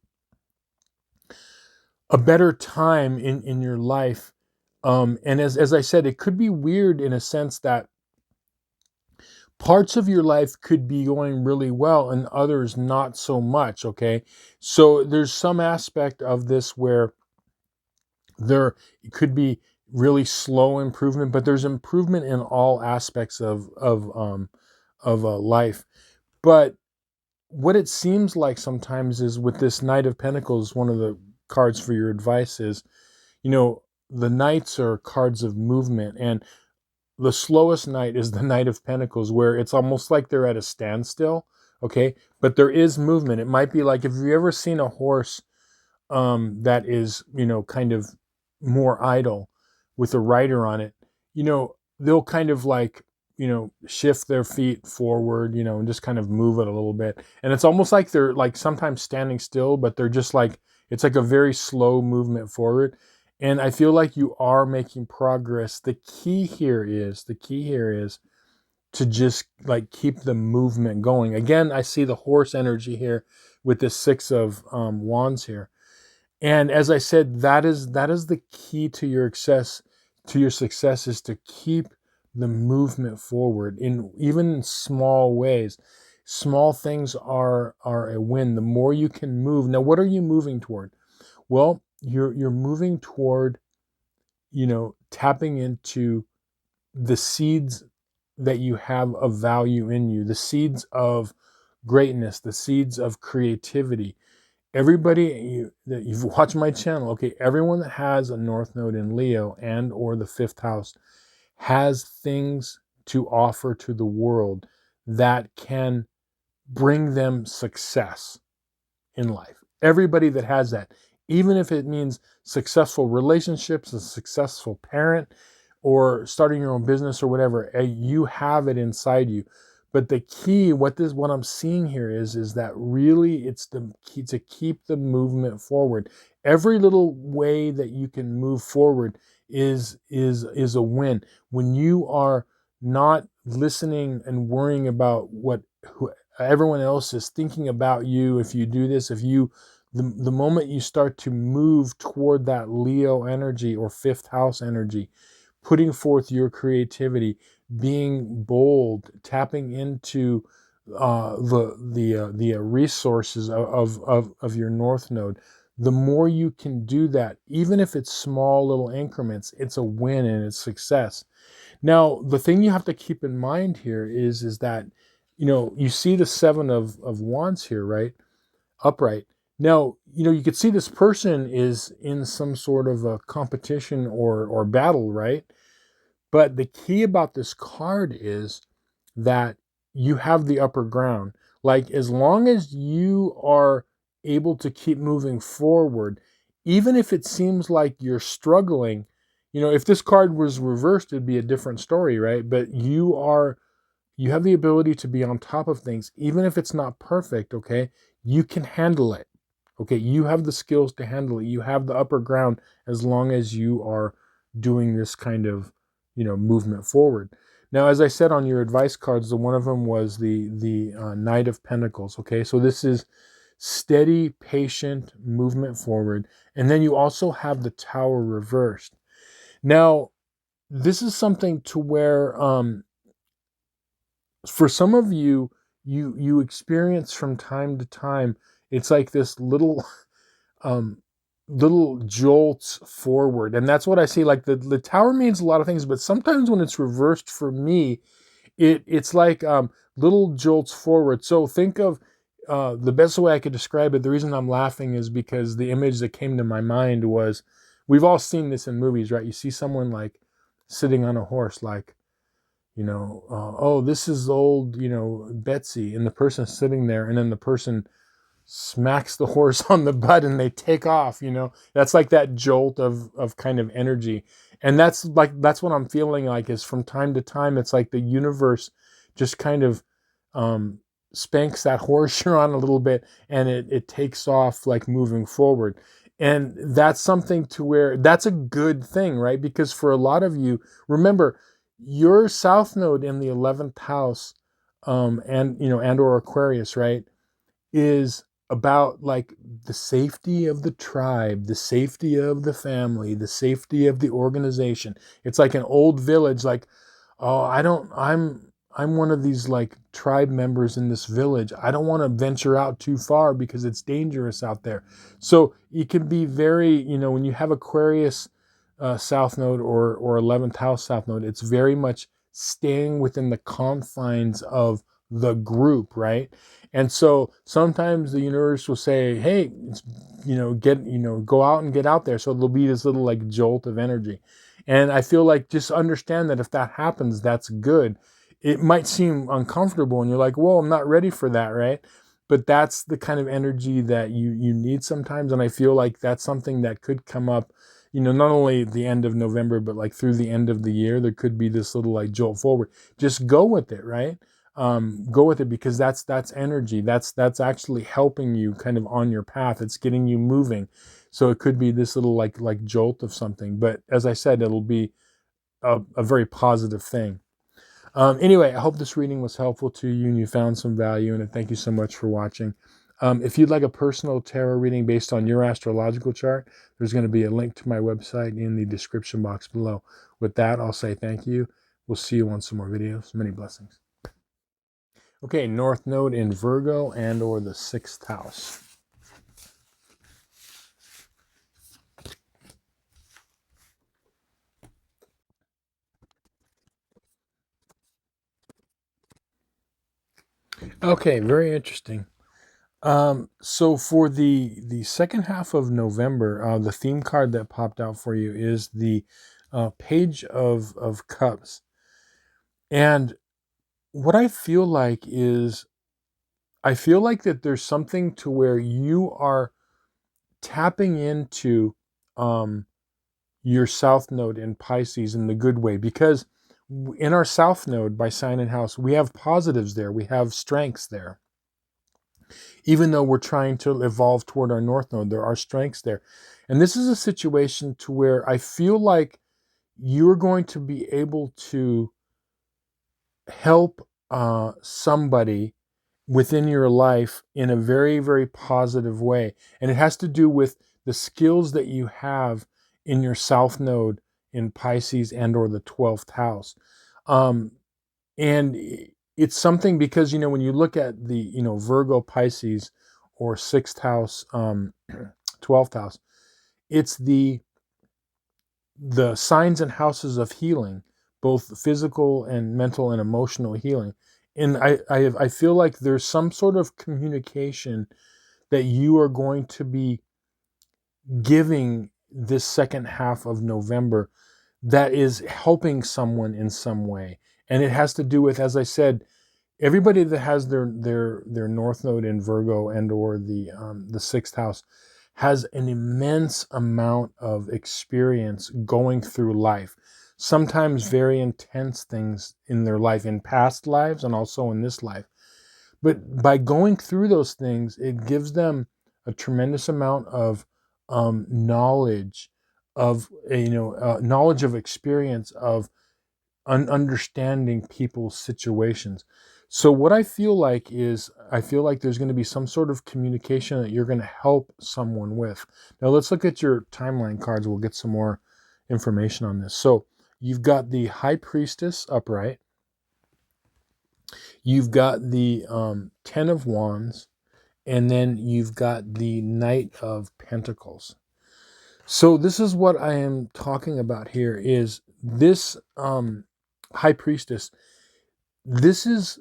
a better time in your life. And as I said, it could be weird in a sense that parts of your life could be going really well and others not so much, okay? So there's some aspect of this where there could be really slow improvement, but there's improvement in all aspects of life. But what it seems like sometimes is with this Knight of Pentacles, one of the cards for your advice is, the knights are cards of movement, and the slowest knight is the Knight of Pentacles, where it's almost like they're at a standstill, okay? But there is movement. It might be like, if you've ever seen a horse that is, kind of more idle with a rider on it, they'll kind of like, shift their feet forward, and just kind of move it a little bit. And it's almost like they're like sometimes standing still, but they're just like, it's like a very slow movement forward. And I feel like you are making progress. The key here is to just like keep the movement going. Again, I see the horse energy here with the Six of Wands here. And as I said, that is the key to your success is to keep the movement forward in even small ways. Small things are a win. The more you can move. Now, what are you moving toward? Well, you're moving toward, tapping into the seeds that you have of value in you, the seeds of greatness, the seeds of creativity. Everybody that you've watched my channel, okay, everyone that has a North Node in Leo and or the fifth house has things to offer to the world that can bring them success in life. Everybody that has that, even if it means successful relationships, a successful parent, or starting your own business or whatever, you have it inside you. But the key, what I'm seeing here is that really it's the key to keep the movement forward. Every little way that you can move forward is a win. When you are not listening and worrying about what everyone else is thinking about you, if you do this, the moment you start to move toward that Leo energy or fifth house energy, putting forth your creativity, being bold, tapping into the resources of your North Node, the more you can do that, even if it's small little increments, it's a win and it's success. Now, the thing you have to keep in mind here is that, you see the Seven of Wands here, right? Upright. Now, you could see this person is in some sort of a competition or battle, right? But the key about this card is that you have the upper ground. Like, as long as you are able to keep moving forward, even if it seems like you're struggling, if this card was reversed, it'd be a different story, right? But you have the ability to be on top of things, even if it's not perfect, okay? You can handle it, okay? You have the skills to handle it. You have the upper ground as long as you are doing this kind of, movement forward. Now, as I said on your advice cards, one of them was the Knight of Pentacles, okay? So this is steady, patient movement forward. And then you also have the Tower reversed. Now, this is something to where, for some of you, you experience from time to time, it's like this um, little jolts forward. And that's what I see. Like the Tower means a lot of things, but sometimes when it's reversed for me, it's like little jolts forward. So think of the best way I could describe it. The reason I'm laughing is because the image that came to my mind was, we've all seen this in movies, right? You see someone like sitting on a horse, like, oh, this is old, Betsy, and the person sitting there, and then the person smacks the horse on the butt and they take off. That's like that jolt of kind of energy. And that's what I'm feeling like, is from time to time, it's like the universe just kind of spanks that horse you're on a little bit, and it takes off, like moving forward. And that's something to where, that's a good thing, right? Because for a lot of you, remember, your South Node in the 11th house, and or Aquarius, right, is about like the safety of the tribe, the safety of the family, the safety of the organization. It's like an old village, like, oh, I'm one of these like tribe members in this village. I don't want to venture out too far because it's dangerous out there. So it can be very, when you have Aquarius South Node or 11th house South Node, it's very much staying within the confines of the group, right? And so sometimes the universe will say, hey, go out and get out there. So there'll be this little like jolt of energy. And I feel like, just understand that if that happens, that's good. It might seem uncomfortable and you're like, well, I'm not ready for that, right? But that's the kind of energy that you need sometimes. And I feel like that's something that could come up, not only the end of November, but like through the end of the year, there could be this little like jolt forward. Just go with it, right? Go with it, because that's energy. That's actually helping you kind of on your path. It's getting you moving. So it could be this little like jolt of something. But as I said, it'll be a very positive thing. Anyway, I hope this reading was helpful to you and you found some value in it. Thank you so much for watching. If you'd like a personal tarot reading based on your astrological chart, there's going to be a link to my website in the description box below. With that, I'll say thank you. We'll see you on some more videos. Many blessings. Okay, North Node in Virgo and or the 6th house. Okay, very interesting. So for the second half of November, the theme card that popped out for you is the Page of Cups. And what I feel like is, I feel like that there's something to where you are tapping into your South Node in Pisces in the good way, because in our South Node by sign and house, we have positives there. We have strengths there. Even though we're trying to evolve toward our North Node, there are strengths there. And this is a situation to where I feel like you're going to be able to help somebody within your life in a very, very positive way. And it has to do with the skills that you have in your South Node in Pisces and or the 12th house. And it's something because, when you look at the, Virgo, Pisces, or 6th house, 12th house, it's the signs and houses of healing, both physical and mental and emotional healing. And I feel like there's some sort of communication that you are going to be giving this second half of November that is helping someone in some way. And it has to do with, as I said, everybody that has their North Node in Virgo and or the 6th house has an immense amount of experience going through life, sometimes very intense things in their life, in past lives and also in this life. But by going through those things, it gives them a tremendous amount of knowledge of, knowledge of experience of understanding people's situations. So what I feel like is, I feel like there's going to be some sort of communication that you're going to help someone with. Now let's look at your timeline cards. We'll get some more information on this. So you've got the High Priestess upright. You've got the Ten of Wands. And then you've got the Knight of Pentacles. So this is what I am talking about here, is this High Priestess. This is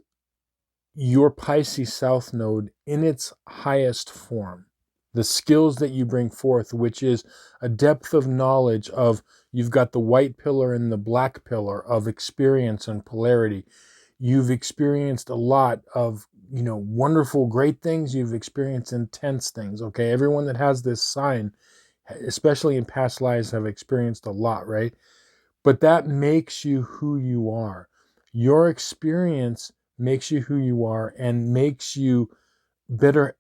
your Pisces South Node in its highest form. The skills that you bring forth, which is a depth of knowledge of, you've got the white pillar and the black pillar of experience and polarity. You've experienced a lot of, wonderful, great things. You've experienced intense things, okay? Everyone that has this sign, especially in past lives, have experienced a lot, right? But that makes you who you are. Your experience makes you who you are and makes you better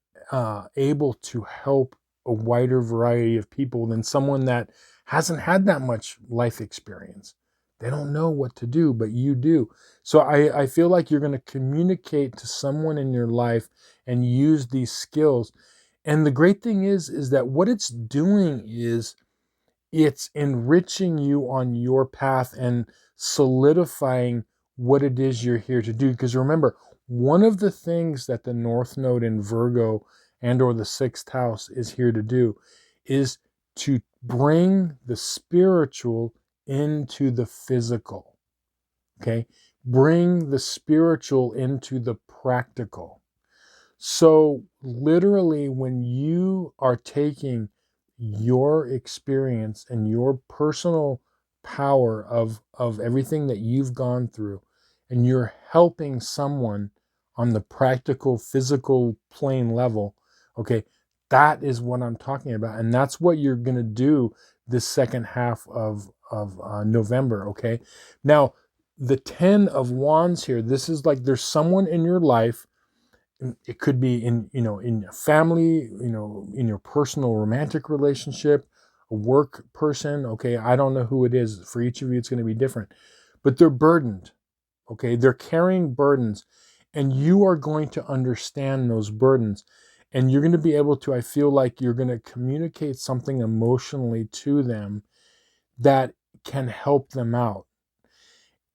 able to help a wider variety of people than someone that hasn't had that much life experience. They don't know what to do, but you do. So I feel like you're going to communicate to someone in your life and use these skills. And the great thing is that what it's doing is it's enriching you on your path and solidifying what it is you're here to do. Because remember, one of the things that the North Node in Virgo and or the 6th house is here to do is to bring the spiritual into the physical. Okay? Bring the spiritual into the practical. So literally, when you are taking your experience and your personal power of everything that you've gone through, and you're helping someone on the practical, physical plane level, okay, that is what I'm talking about. And that's what you're going to do this second half of November, okay? Now, the 10 of Wands here, this is like there's someone in your life. It could be in a family, in your personal romantic relationship, a work person. Okay, I don't know who it is. For each of you, it's going to be different. But they're burdened. Okay, they're carrying burdens, and you are going to understand those burdens, and you're going to be able to. I feel like you're going to communicate something emotionally to them that can help them out.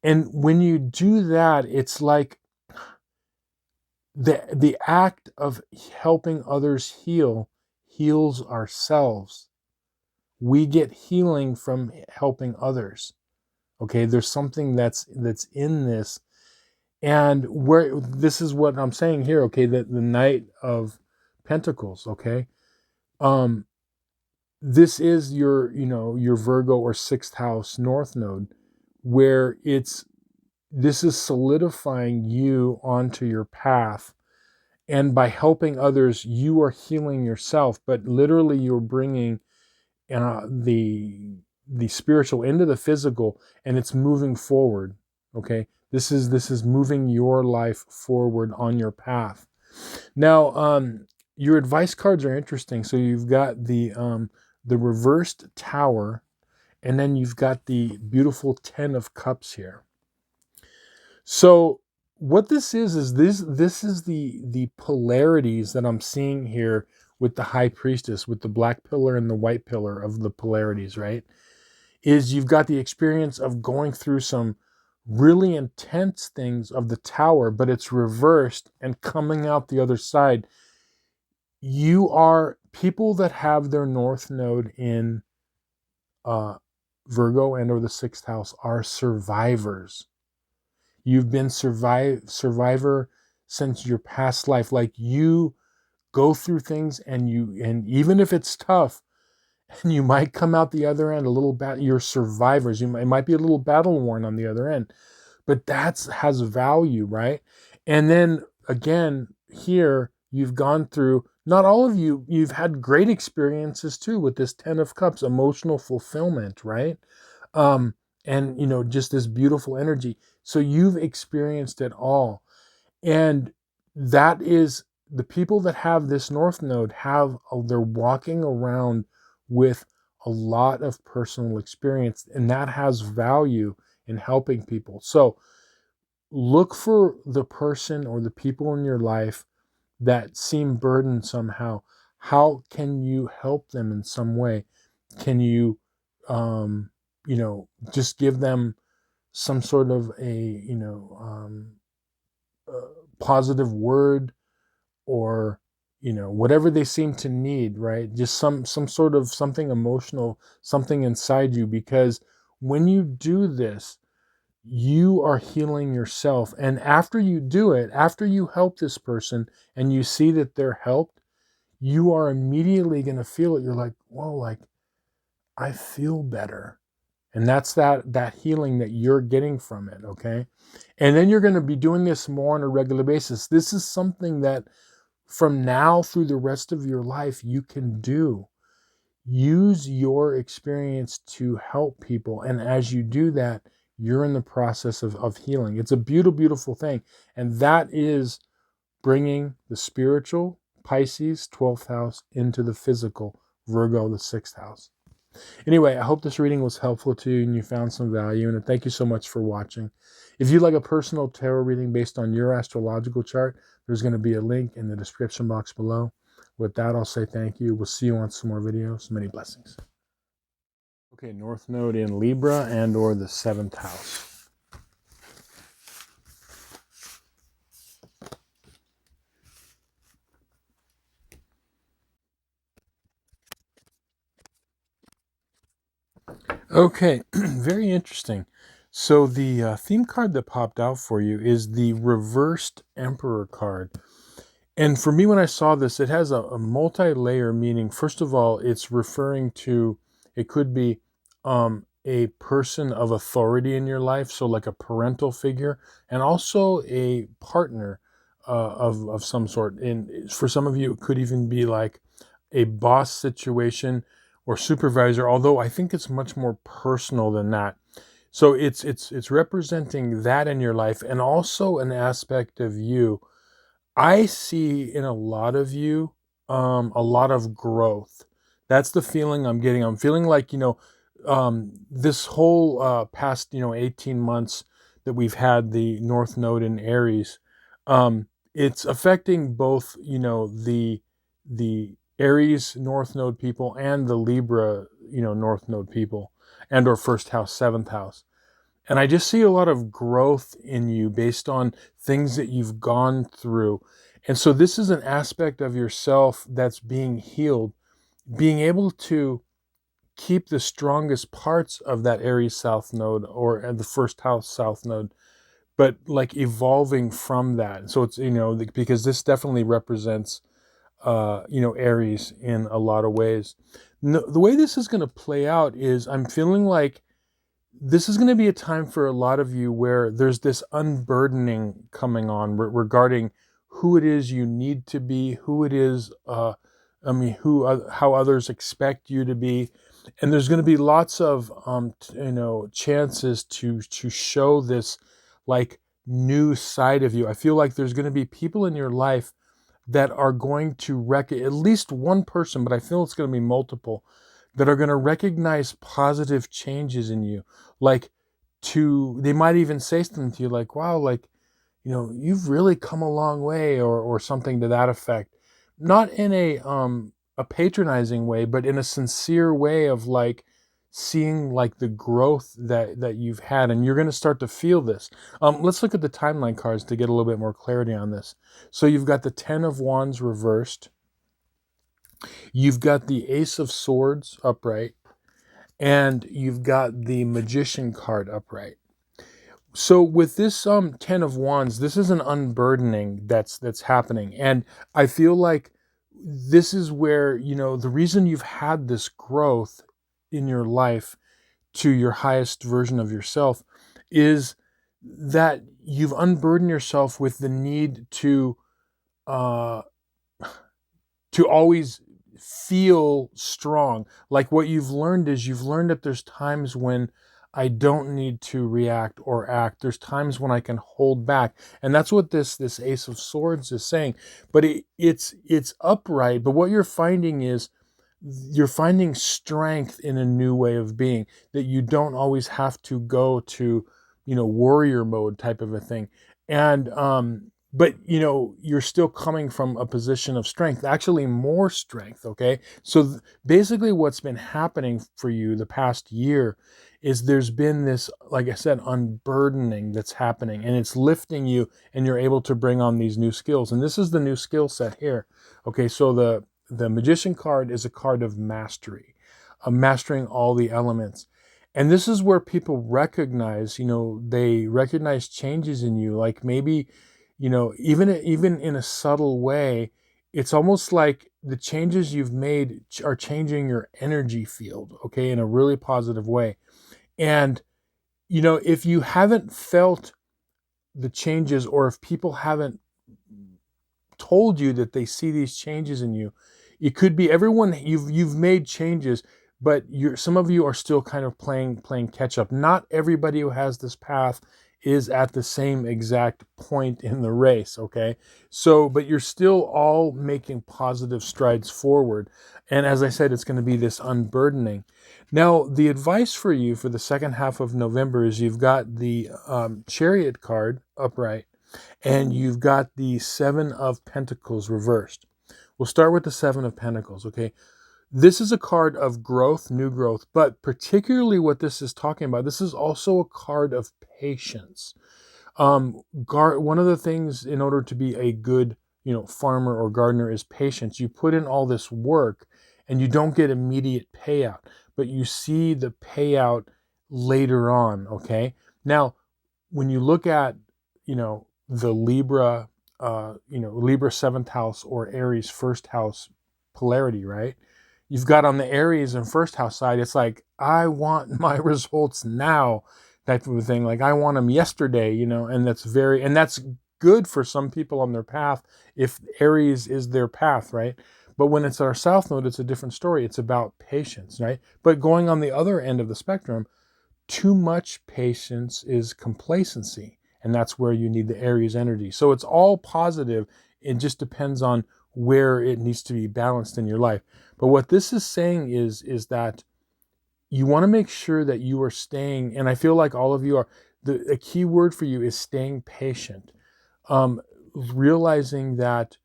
And when you do that, it's like the act of helping others heals ourselves. We get healing from helping others. Okay, there's something that's in this, and where this is what I'm saying here. Okay, that the Knight of Pentacles. Okay, this is your your Virgo or 6th house North Node, where this is solidifying you onto your path. And by helping others, you are healing yourself, but literally you're bringing the spiritual into the physical, and it's moving forward. Okay, this is moving your life forward on your path. Now, your advice cards are interesting. So you've got the reversed Tower, and then you've got the beautiful 10 of Cups here. So what this is this is the polarities that I'm seeing here with the High Priestess, with the black pillar and the white pillar of the polarities, right? Is you've got the experience of going through some really intense things of the Tower, but it's reversed and coming out the other side. You are people that have their North Node in Virgo and or the 6th house are survivors. You've been survivor since your past life. Like, you go through things, and even if it's tough, and you might come out the other end a little you're survivors. It might be a little battle worn on the other end, but has value, right? And then again, here you've gone through, not all of you, you've had great experiences too with this 10 of Cups, emotional fulfillment, right? Um, and, just this beautiful energy. So you've experienced it all. And that is the people that have this North Node they're walking around with a lot of personal experience, and that has value in helping people. So look for the person or the people in your life that seem burdened somehow. How can you help them in some way? Can you, just give them some sort of a positive word, or whatever they seem to need, right? Just some sort of something emotional, something inside you, because when you do this, you are healing yourself. And after you do it, after you help this person and you see that they're helped, you are immediately going to feel it. You're like, whoa, like I feel better. And that's that healing that you're getting from it, okay? And then you're going to be doing this more on a regular basis. This is something that from now through the rest of your life you can do. Use your experience to help people. And as you do that, you're in the process of healing. It's a beautiful, beautiful thing. And that is bringing the spiritual, Pisces, 12th house, into the physical, Virgo, the 6th house. Anyway, I hope this reading was helpful to you and you found some value in it. Thank you so much for watching. If you'd like a personal tarot reading based on your astrological chart, there's going to be a link in the description box below. With that, I'll say thank you. We'll see you on some more videos. Many blessings. Okay, North Node in Libra and or the 7th house. Okay, very interesting. So the theme card that popped out for you is the reversed Emperor card. And for me, when I saw this, it has a multi-layer meaning. First of all, it's referring to, it could be a person of authority in your life, so like a parental figure, and also a partner of some sort. And for some of you, it could even be like a boss situation or supervisor, although I think it's much more personal than that. So it's representing that in your life, and also an aspect of you. I see in a lot of you a lot of growth. That's the feeling I'm getting. I'm feeling like, this whole past, 18 months that we've had the North Node in Aries, it's affecting both, the Aries North Node people and the Libra, North Node people, and or first house, 7th house. And I just see a lot of growth in you based on things that you've gone through. And so this is an aspect of yourself that's being healed, being able to keep the strongest parts of that Aries South Node or the first house South Node, but like evolving from that. So it's, because this definitely represents, Aries in a lot of ways. No, the way this is going to play out is I'm feeling like this is going to be a time for a lot of you where there's this unburdening coming on regarding who it is you need to be, who it is, how others expect you to be. And there's going to be lots of, chances to show this like new side of you. I feel like there's going to be people in your life that are going to at least one person, but I feel it's going to be multiple, that are going to recognize positive changes in you. Like they might even say something to you like, wow, like, you've really come a long way, or something to that effect. Not in a patronizing way, but in a sincere way of like seeing like the growth that you've had, and you're going to start to feel this. Let's look at the timeline cards to get a little bit more clarity on this. So you've got the 10 of Wands reversed. You've got the Ace of Swords upright, and you've got the Magician card upright. So with this 10 of Wands, this is an unburdening that's happening. And I feel like this is where, the reason you've had this growth in your life to your highest version of yourself is that you've unburdened yourself with the need to to always feel strong. Like what you've learned is you've learned that there's times when I don't need to react or act. There's times when I can hold back. And that's what this Ace of Swords is saying. But it's upright. But what you're finding is you're finding strength in a new way of being, that you don't always have to go to, warrior mode type of a thing. And but you're still coming from a position of strength, actually more strength. Okay, so basically what's been happening for you the past year is there's been this, like I said, unburdening that's happening, and it's lifting you, and you're able to bring on these new skills. And this is the new skill set here. Okay, so the Magician card is a card of mastery, mastering all the elements. And this is where people recognize, they recognize changes in you. Like maybe, even in a subtle way, it's almost like the changes you've made are changing your energy field, okay, in a really positive way. And, if you haven't felt the changes, or if people haven't told you that they see these changes in you, it could be everyone. You've made changes, but some of you are still kind of playing catch up. Not everybody who has this path is at the same exact point in the race, okay? So, but you're still all making positive strides forward. And as I said, it's going to be this unburdening. Now, the advice for you for the second half of November is you've got the Chariot card upright, and you've got the Seven of Pentacles reversed. We'll start with the Seven of Pentacles, okay? This is a card of growth, new growth, but particularly what this is talking about, this is also a card of patience. One of the things in order to be a good, farmer or gardener is patience. You put in all this work and you don't get immediate payout, but you see the payout later on, okay? Now, when you look at, the Libra, Libra 7th house or Aries 1st house polarity, right? You've got on the Aries and 1st house side, it's like, I want my results now, type of a thing. Like I want them yesterday, and that's good for some people on their path if Aries is their path, right? But when it's our South Node, it's a different story. It's about patience, right? But going on the other end of the spectrum, too much patience is complacency. And that's where you need the Aries energy. So it's all positive. It just depends on where it needs to be balanced in your life. But what this is saying is that you want to make sure that you are staying, and I feel like all of you are, a key word for you is staying patient. Realizing that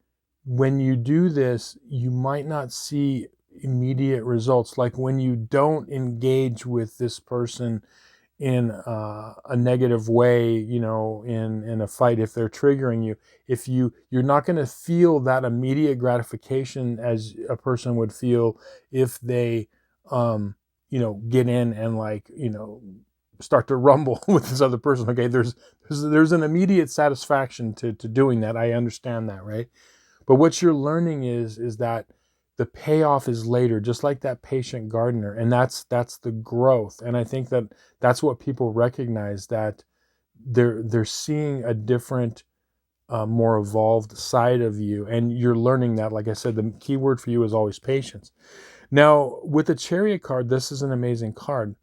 when you do this, you might not see immediate results. Like when you don't engage with this person in a negative way, in a fight, if they're triggering you, you're not going to feel that immediate gratification as a person would feel if they, get in and start to rumble with this other person. Okay, there's an immediate satisfaction to doing that. I understand that, right? But what you're learning is that the payoff is later, just like that patient gardener. And that's the growth. And I think that's what people recognize, that they're seeing a different, more evolved side of you. And you're learning that. Like I said, the key word for you is always patience. Now, with the Chariot card, this is an amazing card.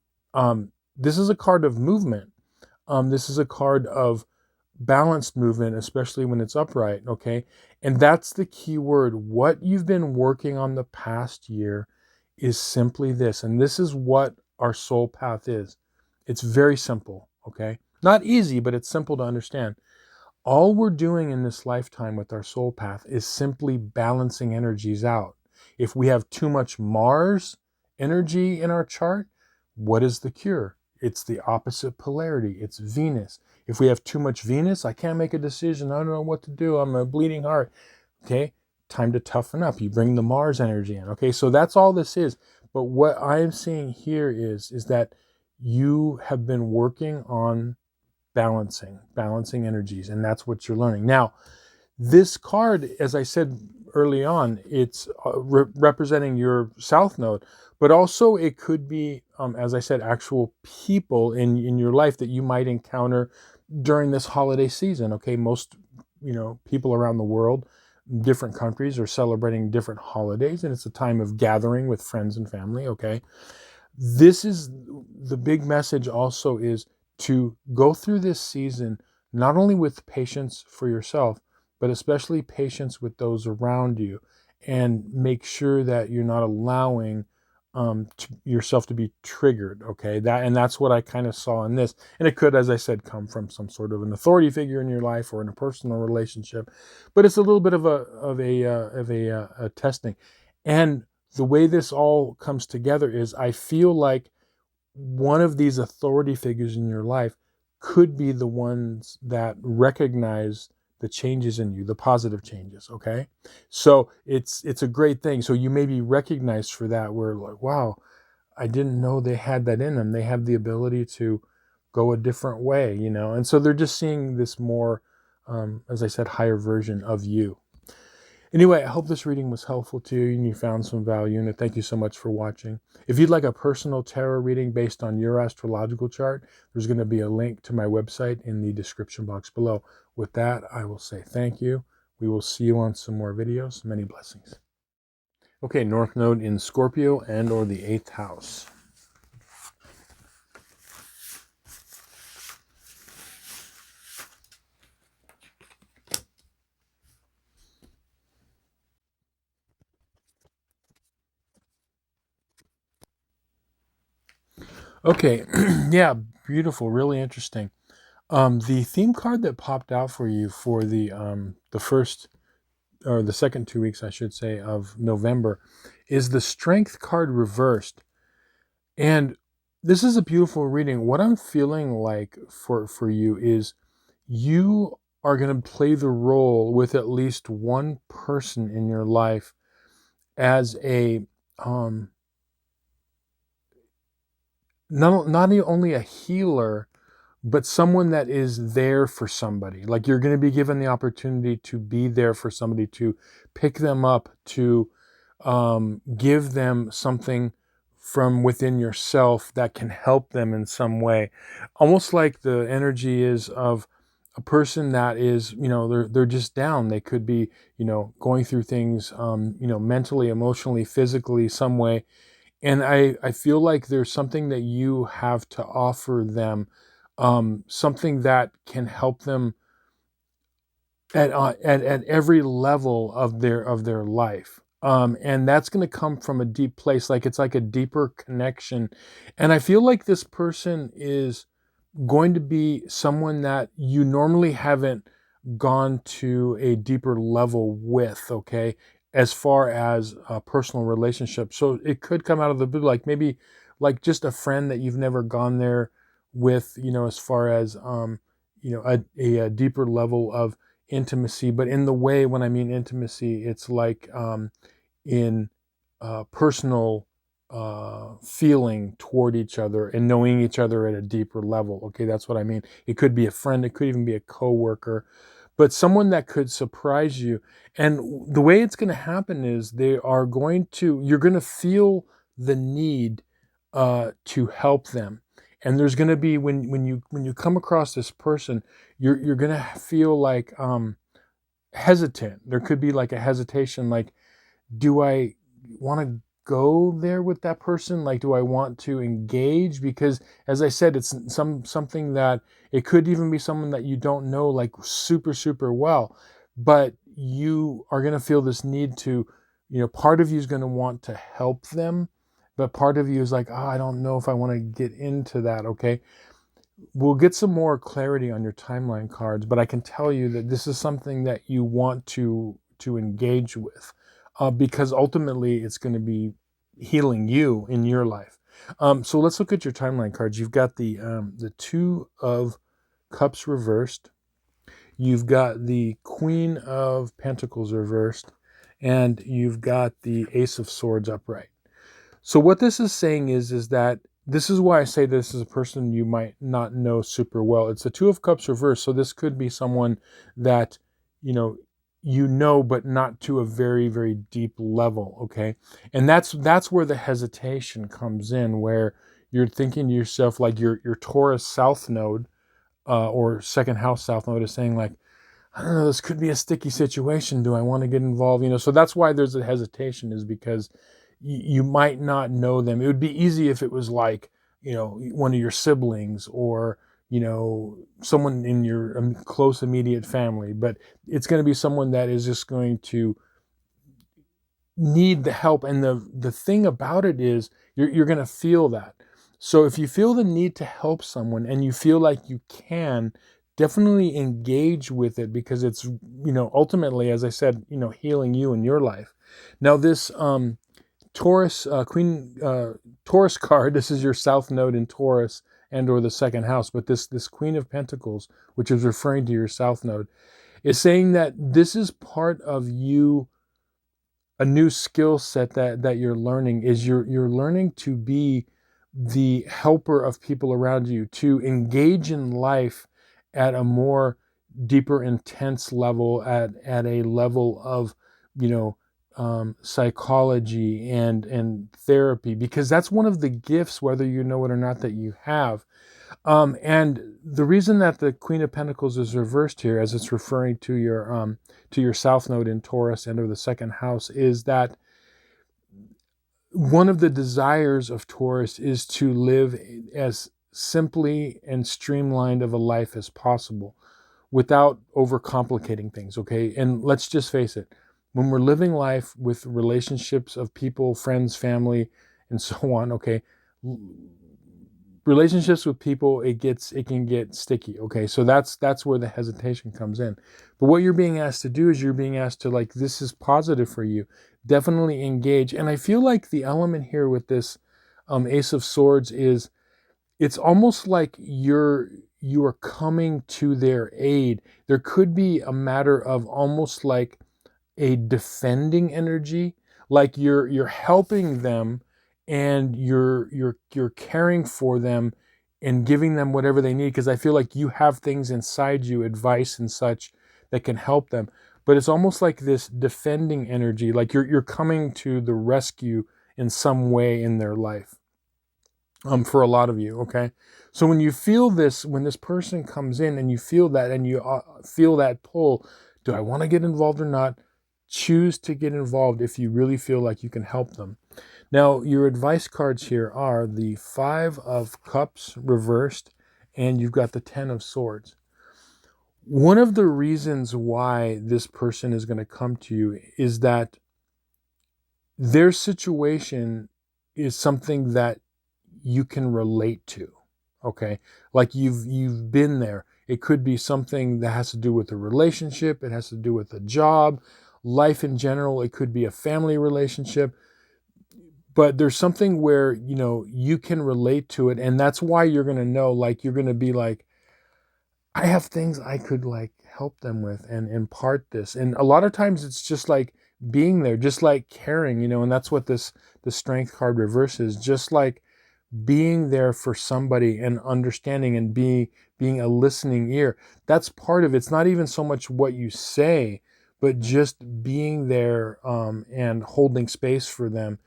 This is a card of movement. This is a card of balanced movement, especially when it's upright, okay? And that's the key word. What you've been working on the past year is simply this. And this is what our soul path is. It's very simple, okay? Not easy, but it's simple to understand. All we're doing in this lifetime with our soul path is simply balancing energies out. If we have too much Mars energy in our chart, what is the cure? It's the opposite polarity. It's Venus. If we have too much Venus, I can't make a decision. I don't know what to do. I'm a bleeding heart. Okay, time to toughen up. You bring the Mars energy in. Okay, so that's all this is. But what I'm seeing here is that you have been working on balancing energies, and that's what you're learning. Now, this card, as I said early on, it's representing your South Node, but also it could be, as I said, actual people in your life that you might encounter during this holiday season. Okay, most people around the world, different countries are celebrating different holidays, and it's a time of gathering with friends and family, okay? This is the big message also, is to go through this season not only with patience for yourself, but especially patience with those around you, and make sure that you're not allowing yourself to be triggered. Okay, that's what I kind of saw in this, and it could, as I said, come from some sort of an authority figure in your life or in a personal relationship, but it's a little bit of a testing. And the way this all comes together is, I feel like one of these authority figures in your life could be the ones that recognize the changes in you, the positive changes. Okay, so it's a great thing. So you may be recognized for that, where like, wow, I didn't know they had that in them. They have the ability to go a different way, and so they're just seeing this more, as I said, higher version of you. Anyway, I hope this reading was helpful to you and you found some value in it. Thank you so much for watching. If you'd like a personal tarot reading based on your astrological chart, there's going to be a link to my website in the description box below. With that, I will say thank you. We will see you on some more videos. Many blessings. Okay, North Node in Scorpio and or the 8th house. Okay, yeah, beautiful, really interesting. The theme card that popped out for you for the first, or the second 2 weeks, I should say, of November, is the Strength card reversed. And this is a beautiful reading. What I'm feeling like for you is, you are going to play the role with at least one person in your life as a not only a healer, but someone that is there for somebody. Like, you're going to be given the opportunity to be there for somebody, to pick them up, to give them something from within yourself that can help them in some way. Almost like the energy is of a person that is, they're just down. They could be, going through things, mentally, emotionally, physically, some way. And I feel like there's something that you have to offer them, something that can help them at every level of their life. And that's going to come from a deep place, like it's like a deeper connection. And I feel like this person is going to be someone that you normally haven't gone to a deeper level with, okay, as far as a personal relationship. So it could come out of the blue, like maybe like just a friend that you've never gone there with, as far as a deeper level of intimacy. But in the way, when I mean intimacy, it's like in personal feeling toward each other and knowing each other at a deeper level. Okay, that's what I mean. It could be a friend, it could even be a coworker, but someone that could surprise you. And the way it's going to happen is, you're going to feel the need to help them. And there's going to be, when you come across this person, you're going to feel like hesitant. There could be like a hesitation, like, do I want to go there with that person? Like, do I want to engage? Because, as I said, it's something that, it could even be someone that you don't know like super, super well, but you are going to feel this need to, part of you is going to want to help them, but part of you is like, I don't know if I want to get into that. Okay. We'll get some more clarity on your timeline cards, but I can tell you that this is something that you want to engage with, because ultimately it's going to be healing you in your life. So let's look at your timeline cards. You've got the Two of Cups reversed. You've got the Queen of Pentacles reversed, and you've got the Ace of Swords upright. So what this is saying is that, this is why I say this is a person you might not know super well. It's the Two of Cups reversed. So this could be someone that, but not to a very, very deep level. Okay. And that's where the hesitation comes in, where you're thinking to yourself, like your Taurus South Node, or second house South Node is saying like, I don't know, this could be a sticky situation. Do I want to get involved? So that's why there's a hesitation, is because you might not know them. It would be easy if it was like, one of your siblings, or, someone in your close immediate family, but it's going to be someone that is just going to need the help. And the thing about it is you're going to feel that. So if you feel the need to help someone and you feel like you can, definitely engage with it, because it's, ultimately, as I said, healing you in your life. Now this Taurus Taurus card, this is your south node in Taurus and or the second house, but this Queen of Pentacles, which is referring to your south node, is saying that this is part of you. A new skill set that you're learning is you're learning to be the helper of people around you, to engage in life at a more deeper, intense level, at a level of, psychology and therapy, because that's one of the gifts, whether you know it or not, that you have. And the reason that the Queen of Pentacles is reversed here, as it's referring to your south node in Taurus and or the second house, is that one of the desires of Taurus is to live as simply and streamlined of a life as possible, without overcomplicating things. Okay, and let's just face it: when we're living life with relationships of people, friends, family, and so on, okay, relationships with people, it can get sticky. Okay, so that's where the hesitation comes in. But what you're being asked to do is you're being asked to, like, this is positive for you, definitely engage. And I feel like the element here with this Ace of Swords is, it's almost like you are coming to their aid. There could be a matter of almost like a defending energy, like you're helping them, and you're caring for them and giving them whatever they need, because I feel like you have things inside you, advice and such, that can help them. But it's almost like this defending energy, like you're coming to the rescue in some way in their life. For a lot of you, okay? So when you feel this, when this person comes in and you feel that, and you feel that pull, do I want to get involved or not? Choose to get involved if you really feel like you can help them. Now, your advice cards here are the Five of Cups reversed, and you've got the Ten of Swords. One of the reasons why this person is going to come to you is that their situation is something that you can relate to. Okay, like you've been there. It could be something that has to do with a relationship, it has to do with a job, life in general. It could be a family relationship, but there's something where you can relate to it, and that's why you're going to know, like, you're going to be like, I have things I could, like, help them with and impart this. And a lot of times it's just like being there, just like caring, and that's what the Strength card reverses, just like being there for somebody and understanding and being a listening ear. That's part of it. It's not even so much what you say, but just being there, and holding space for them,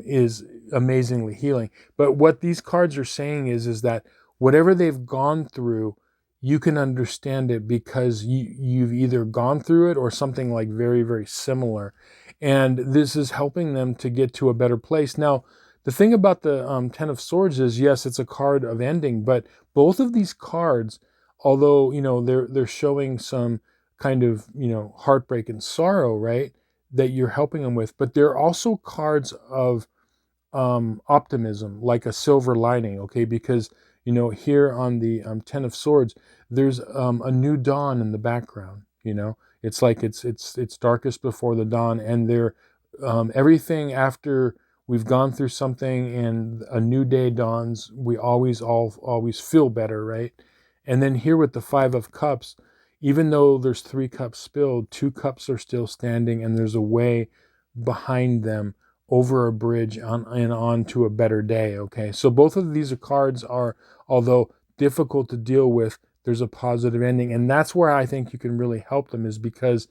is amazingly healing. But what these cards are saying is that whatever they've gone through, you can understand it because you've either gone through it or something like very, very similar. And this is helping them to get to a better place. Now, the thing about the Ten of Swords is, yes, it's a card of ending, but both of these cards, although, they're showing some kind of, heartbreak and sorrow, right, that you're helping them with, but they're also cards of optimism, like a silver lining, okay? Because, here on the Ten of Swords, there's a new dawn in the background, It's like it's darkest before the dawn, and everything after we've gone through something and a new day dawns, we always feel better, right? And then here with the Five of Cups, even though there's 3 cups spilled, 2 cups are still standing, and there's a way behind them, over a bridge and on to a better day. Okay, so both of these cards are, although difficult to deal with, there's a positive ending, and that's where I think you can really help them, is because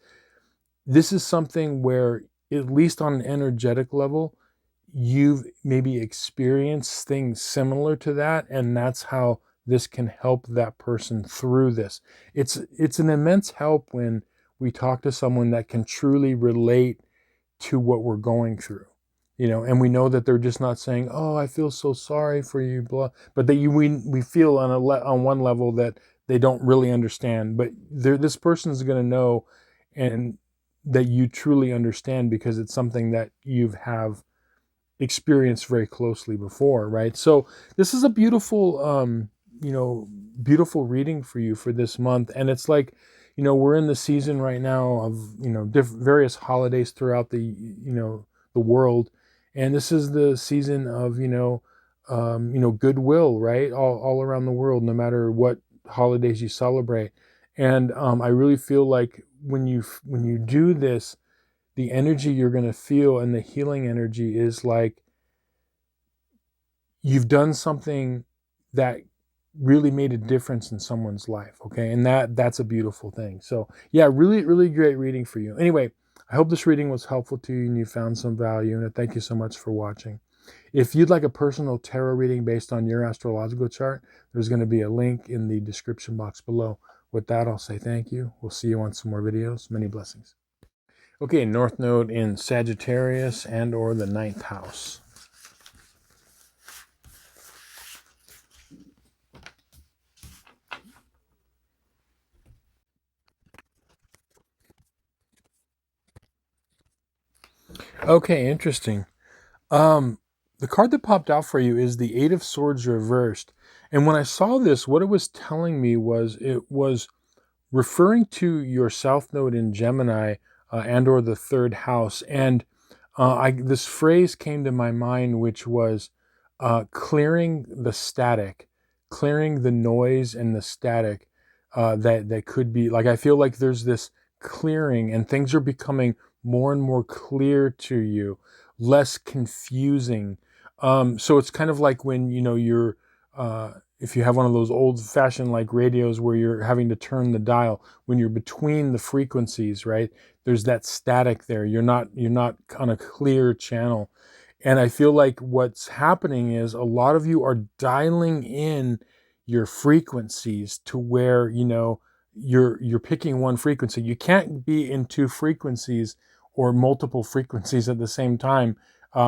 this is something where, at least on an energetic level, you've maybe experienced things similar to that, and that's how this can help that person through this. It's an immense help when we talk to someone that can truly relate to what we're going through, and we know that they're just not saying, "Oh, I feel so sorry for you," blah, but that we feel on one level that they don't really understand, but this person is going to know, and that you truly understand because it's something that you have experienced very closely before, right? So this is a beautiful, beautiful reading for you for this month, and it's like, we're in the season right now of various holidays throughout the world, and this is the season of goodwill, right? All around the world, no matter what holidays you celebrate, and I really feel like when you do this, the energy you're going to feel and the healing energy is like you've done something that really made a difference in someone's life, okay? And that's a beautiful thing. So yeah, really, really great reading for you. Anyway, I hope this reading was helpful to you and you found some value, and I thank you so much for watching. If you'd like a personal tarot reading based on your astrological chart, there's going to be a link in the description box below. With that, I'll say thank you. We'll see you on some more videos. Many blessings. Okay, North Node in Sagittarius and or the 9th house. Okay, interesting. The card that popped out for you is the Eight of Swords reversed. And when I saw this, what it was telling me was it was referring to your South Node in Gemini and or the 3rd house. And this phrase came to my mind, which was clearing the static, clearing the noise and the static that could be. Like, I feel like there's this clearing and things are becoming more and more clear to you, less confusing. So it's kind of like when, you're, if you have one of those old fashioned like radios where you're having to turn the dial, when you're between the frequencies, right? There's that static there. You're not on a clear channel. And I feel like what's happening is a lot of you are dialing in your frequencies to where, you're picking one frequency. You can't be in two frequencies or multiple frequencies at the same time,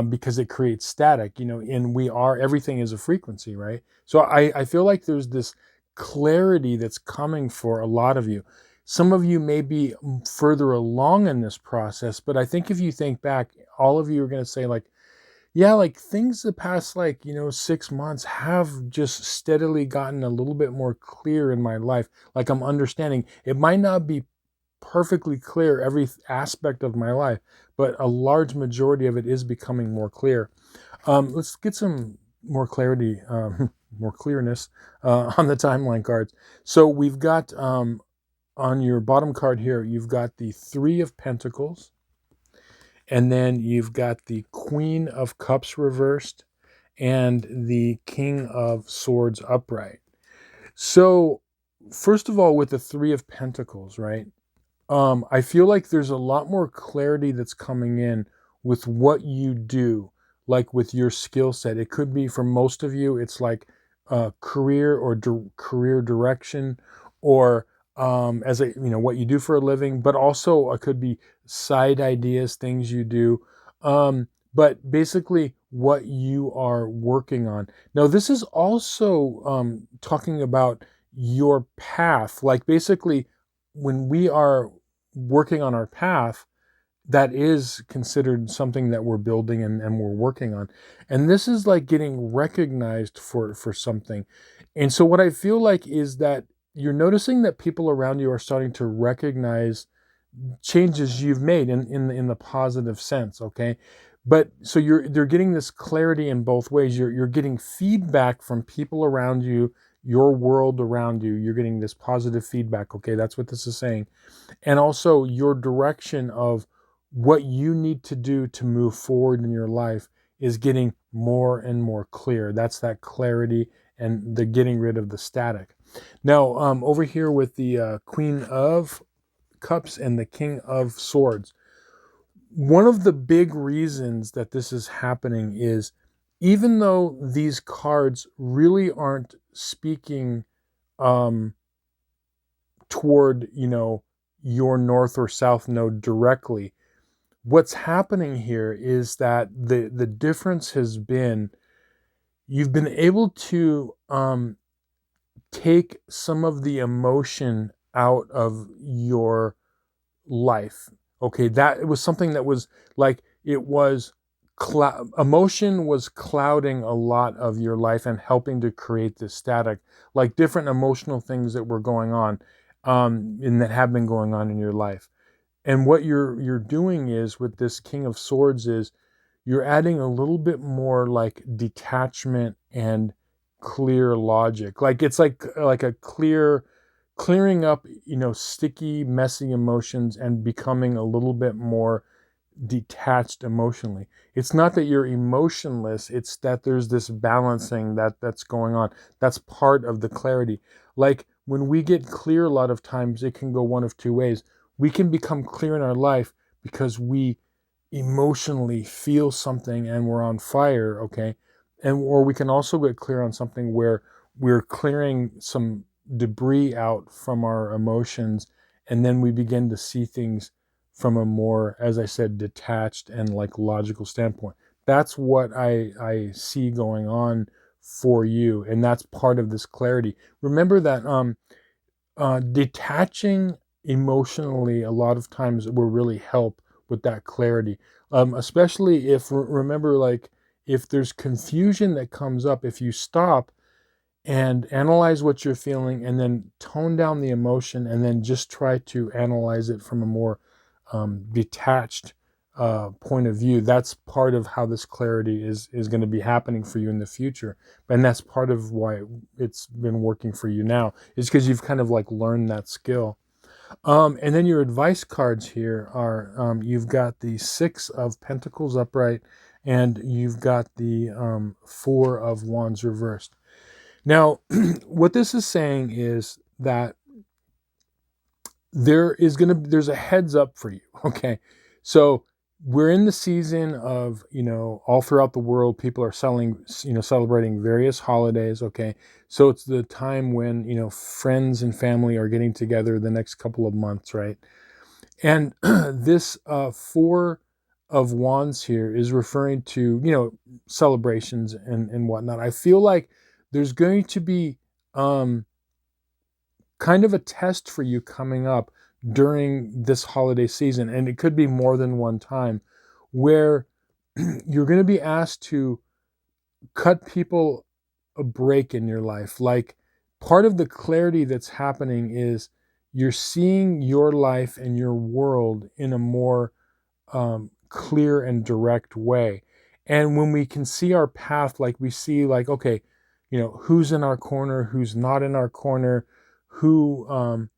because it creates static, and everything is a frequency, right? So I feel like there's this clarity that's coming for a lot of you. Some of you may be further along in this process, but I think if you think back, all of you are going to say like, yeah, like things the past 6 months have just steadily gotten a little bit more clear in my life. Like I'm understanding. It might not be perfectly clear every aspect of my life, but a large majority of it is becoming more clear. Let's get some more clarity, more clearness on the timeline cards. So we've got on your bottom card here, you've got the Three of Pentacles, and then you've got the Queen of Cups reversed and the King of Swords upright. So first of all, with the Three of Pentacles, right? I feel like there's a lot more clarity that's coming in with what you do, like with your skill set. It could be for most of you, it's like career or career direction, or as a what you do for a living, but also it could be side ideas, things you do. But basically, what you are working on. Now, this is also talking about your path. Like basically, when we are working on our path, that is considered something that we're building and we're working on. And this is like getting recognized for something. And so what I feel like is that you're noticing that people around you are starting to recognize changes you've made in the positive sense, okay? But so they're getting this clarity in both ways. You're getting feedback from people around you, your world around you. You're getting this positive feedback, okay? That's what this is saying. And also your direction of what you need to do to move forward in your life is getting more and more clear. That's that clarity and the getting rid of the static. Now, over here with the Queen of Cups and the King of Swords, one of the big reasons that this is happening is even though these cards really aren't speaking um, toward, your north or south node directly, what's happening here is that the difference has been you've been able to take some of the emotion out of your life. Okay, that it was something that was like it was emotion was clouding a lot of your life and helping to create this static, like different emotional things that were going on, and that have been going on in your life. And what you're doing is with this King of Swords is you're adding a little bit more like detachment and clear logic. Like it's like a clearing up, sticky, messy emotions and becoming a little bit more detached emotionally. It's not that you're emotionless, it's that there's this balancing that's going on. That's part of the clarity. Like when we get clear, a lot of times it can go one of two ways. We can become clear in our life because we emotionally feel something and we're on fire, okay? And or we can also get clear on something where we're clearing some debris out from our emotions, and then we begin to see things from a more, as I said, detached and like logical standpoint. That's what I see going on for you, and that's part of this clarity. Remember that detaching emotionally a lot of times will really help with that clarity, especially if, remember, like if there's confusion that comes up, if you stop and analyze what you're feeling and then tone down the emotion and then just try to analyze it from a more detached point of view, that's part of how this clarity is going to be happening for you in the future. And that's part of why it's been working for you now, is because you've kind of like learned that skill. And then your advice cards here are, you've got the Six of Pentacles upright and you've got the Four of Wands reversed. Now, what this is saying is that there's a heads up for you. Okay. So we're in the season of, all throughout the world, people are celebrating various holidays. Okay. So it's the time when, friends and family are getting together the next couple of months, right? And this Four of Wands here is referring to, celebrations and whatnot. I feel like there's going to be, kind of a test for you coming up during this holiday season, and it could be more than one time, where you're going to be asked to cut people a break in your life. Like part of the clarity that's happening is you're seeing your life and your world in a more clear and direct way. And when we can see our path, like we see, like, okay, who's in our corner, who's not in our corner, who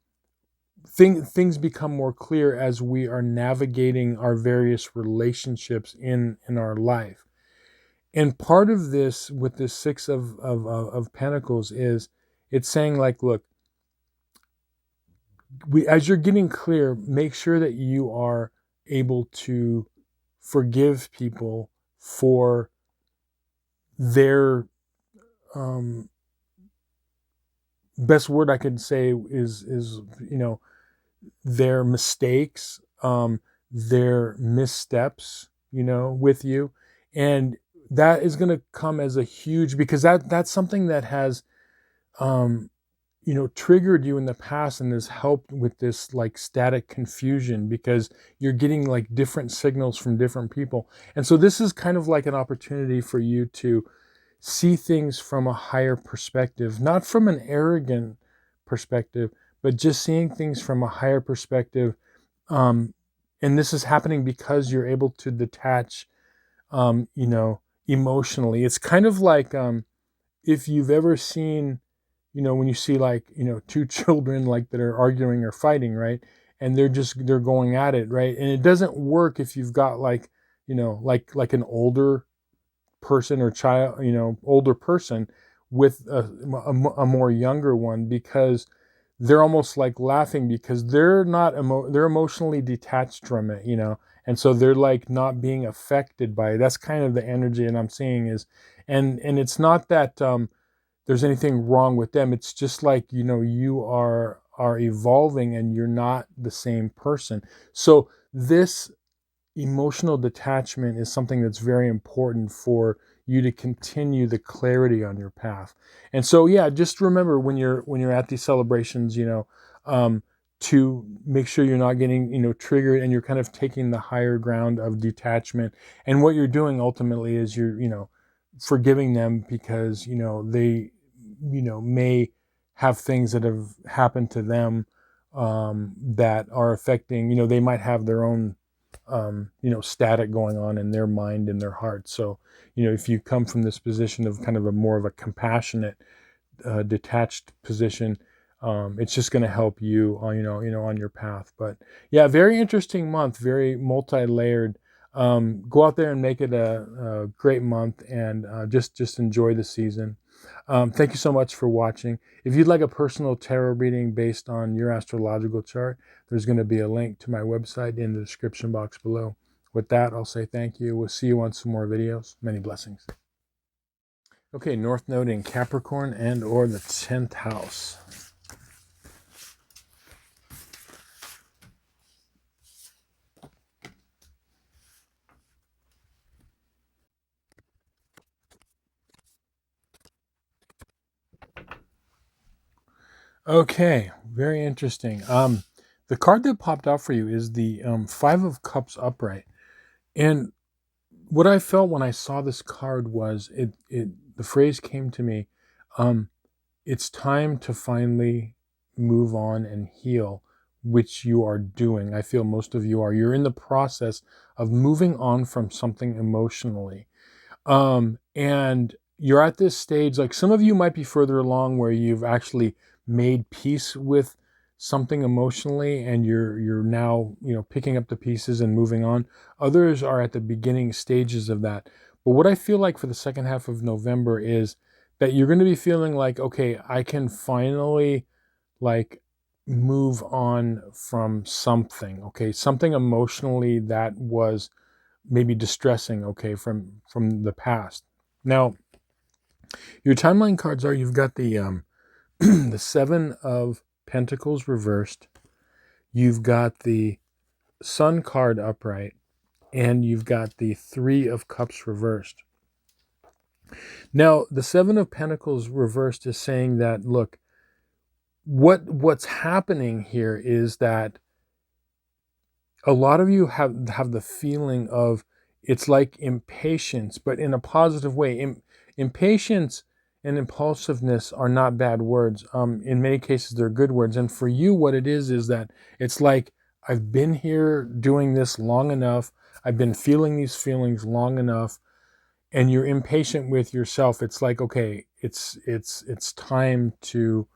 things become more clear as we are navigating our various relationships in our life. And part of this with this Six of Pentacles is it's saying like, look, as you're getting clear, make sure that you are able to forgive people for their um, best word I could say is their mistakes, their missteps, with you. And that is going to come as a huge, because that's something that has, um, triggered you in the past and has helped with this like static confusion, because you're getting like different signals from different people. And so this is kind of like an opportunity for you to see things from a higher perspective, not from an arrogant perspective, but just seeing things from a higher perspective. Um, and this is happening because you're able to detach, emotionally. It's kind of like if you've ever seen, when you see like, two children like that are arguing or fighting, right? And they're going at it, right? And it doesn't work if you've got like, like an older person or older person with a more younger one, because they're almost like laughing because they're not they're emotionally detached from it, and so they're like not being affected by it. That's kind of the energy that I'm seeing is, and it's not that there's anything wrong with them. It's just like, you are evolving and you're not the same person. So this emotional detachment is something that's very important for you to continue the clarity on your path. And so, yeah, just remember when you're at these celebrations, um, to make sure you're not getting, triggered, and you're kind of taking the higher ground of detachment. And what you're doing ultimately is you're, forgiving them because, they, may have things that have happened to them, that are affecting, they might have their own static going on in their mind and their heart. So, if you come from this position of kind of a more of a compassionate, detached position, it's just going to help you on, on your path. But yeah, very interesting month, very multi-layered. Go out there and make it a great month, and just enjoy the season. Thank you so much for watching. If you'd like a personal tarot reading based on your astrological chart, there's going to be a link to my website in the description box below. With that, I'll say thank you. We'll see you on some more videos. Many blessings. Okay, North Node in Capricorn and or the 10th house. Okay, very interesting. The card that popped out for you is the Five of Cups upright. And what I felt when I saw this card was the phrase came to me, it's time to finally move on and heal, which you are doing. I feel most of you are. You're in the process of moving on from something emotionally. And you're at this stage, like some of you might be further along where you've actually made peace with something emotionally, and you're now, picking up the pieces and moving on. Others are at the beginning stages of that. But what I feel like for the second half of November is that you're going to be feeling like, okay, I can finally like move on from something, okay, something emotionally that was maybe distressing, okay, from the past. Now, your timeline cards are, you've got the the Seven of Pentacles reversed, you've got the Sun card upright, and you've got the Three of Cups reversed. Now, the Seven of Pentacles reversed is saying that, look, what's happening here is that a lot of you have the feeling of, it's like impatience, but in a positive way. Impatience and impulsiveness are not bad words. In many cases, they're good words. And for you, what it is that it's like, I've been here doing this long enough. I've been feeling these feelings long enough, and you're impatient with yourself. It's like, okay, it's time to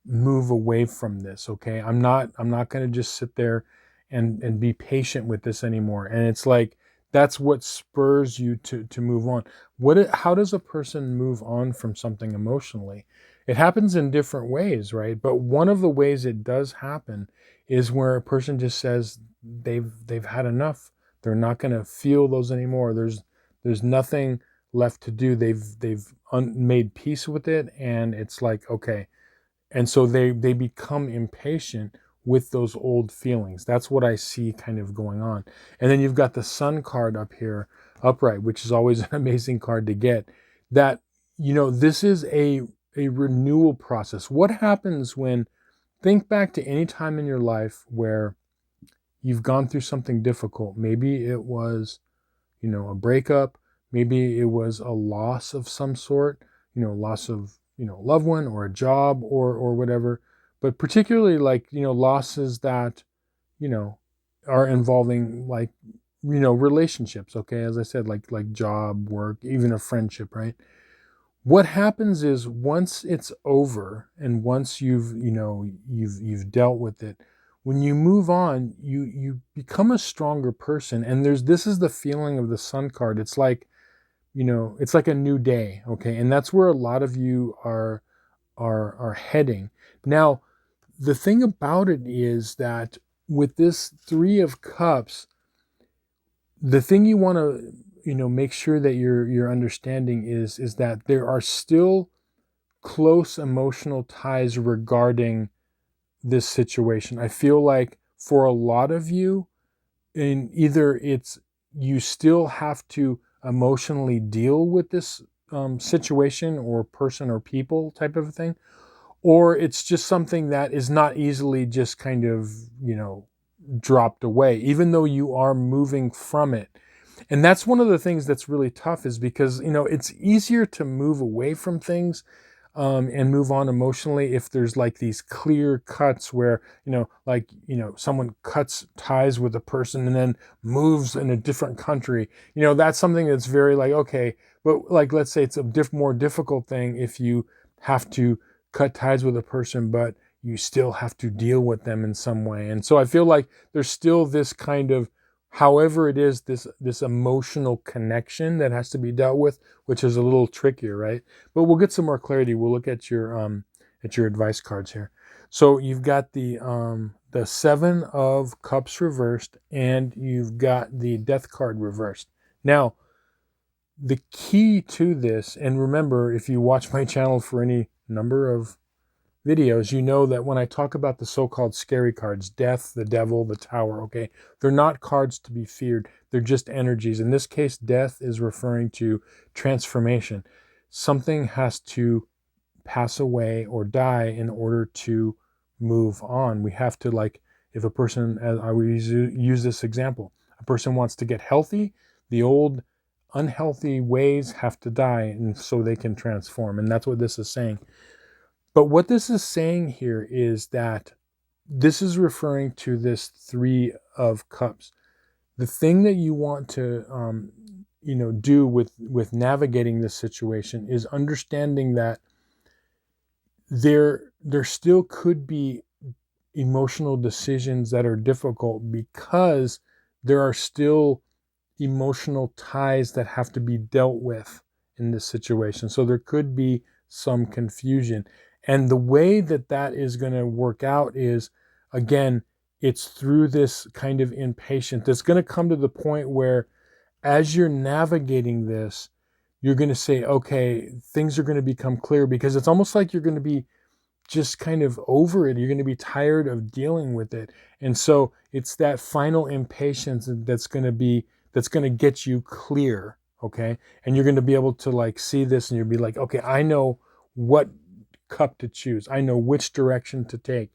move away from this. Okay, I'm not going to just sit there and be patient with this anymore. And it's like, that's what spurs you to move on. How does a person move on from something emotionally? It happens in different ways, right? But one of the ways it does happen is where a person just says they've had enough. They're not going to feel those anymore. There's nothing left to do. They've made peace with it, and it's like, okay. And so they become impatient with those old feelings. That's what I see kind of going on. And then you've got the Sun card up here, upright, which is always an amazing card to get. That, this is a renewal process. What happens when, think back to any time in your life where you've gone through something difficult. Maybe it was, a breakup. Maybe it was a loss of some sort, loss of, a loved one or a job or whatever. But particularly like, losses that, are involving like, relationships. Okay. As I said, like job, work, even a friendship, right? What happens is once it's over and once you've dealt with it, when you move on, you become a stronger person. And this is the feeling of the Sun card. It's like, it's like a new day. Okay. And that's where a lot of you are heading. Now, the thing about it is that with this Three of Cups, the thing you want to, make sure that you're understanding is that there are still close emotional ties regarding this situation. I feel like for a lot of you, in either it's you still have to emotionally deal with this situation or person or people type of thing, or it's just something that is not easily just kind of, dropped away, even though you are moving from it. And that's one of the things that's really tough, is because, it's easier to move away from things and move on emotionally if there's like these clear cuts where, someone cuts ties with a person and then moves in a different country. That's something that's very like, okay, but like, let's say it's a more difficult thing if you have to cut ties with a person, but you still have to deal with them in some way. And so I feel like there's still this kind of, however it is, this emotional connection that has to be dealt with, which is a little trickier, right? But we'll get some more clarity. We'll look at your advice cards here. So you've got the Seven of Cups reversed, and you've got the Death card reversed. Now, the key to this, and remember, if you watch my channel for any number of videos, you know that when I talk about the so-called scary cards, death, the devil, the tower, okay, they're not cards to be feared. They're just energies. In this case, death is referring to transformation. Something has to pass away or die in order to move on. We have to, like, if a person, as I always use this example, a person wants to get healthy, the old unhealthy ways have to die, and so they can transform. And that's what this is saying. But what this is saying here is that this is referring to this Three of Cups. The thing that you want to, do with navigating this situation is understanding that there still could be emotional decisions that are difficult because there are still emotional ties that have to be dealt with in this situation. So there could be some confusion. And the way that that is going to work out is, again, it's through this kind of impatience that's going to come to the point where, as you're navigating this, you're going to say, okay, things are going to become clear, because it's almost like you're going to be just kind of over it. You're going to be tired of dealing with it. And so it's that final impatience that's going to get you clear. Okay. And you're going to be able to like see this, and you'll be like, okay, I know what cup to choose. I know which direction to take.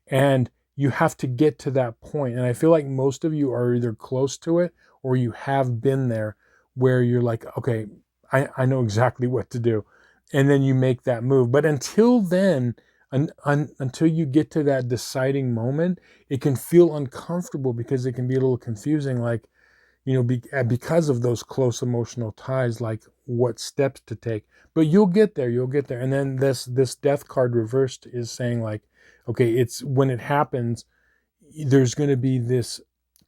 And you have to get to that point. And I feel like most of you are either close to it or you have been there, where you're like, okay, I know exactly what to do. And then you make that move. But until then, until you get to that deciding moment, it can feel uncomfortable because it can be a little confusing, like, because of those close emotional ties, like what steps to take. But you'll get there. And then this Death card reversed is saying, like, okay, it's when it happens, there's going to be this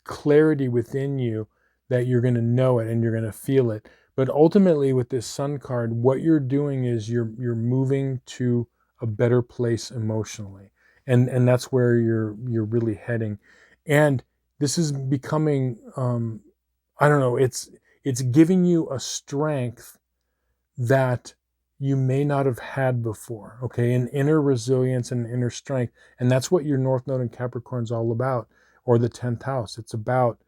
clarity within you that you're going to know it and you're going to feel it. But ultimately, with this Sun card, what you're doing is you're moving to a better place emotionally, and that's where you're really heading. And this is becoming, I don't know, it's giving you a strength that you may not have had before, okay? An inner resilience and inner strength. And that's what your North Node in Capricorn is all about, or the 10th house. It's about,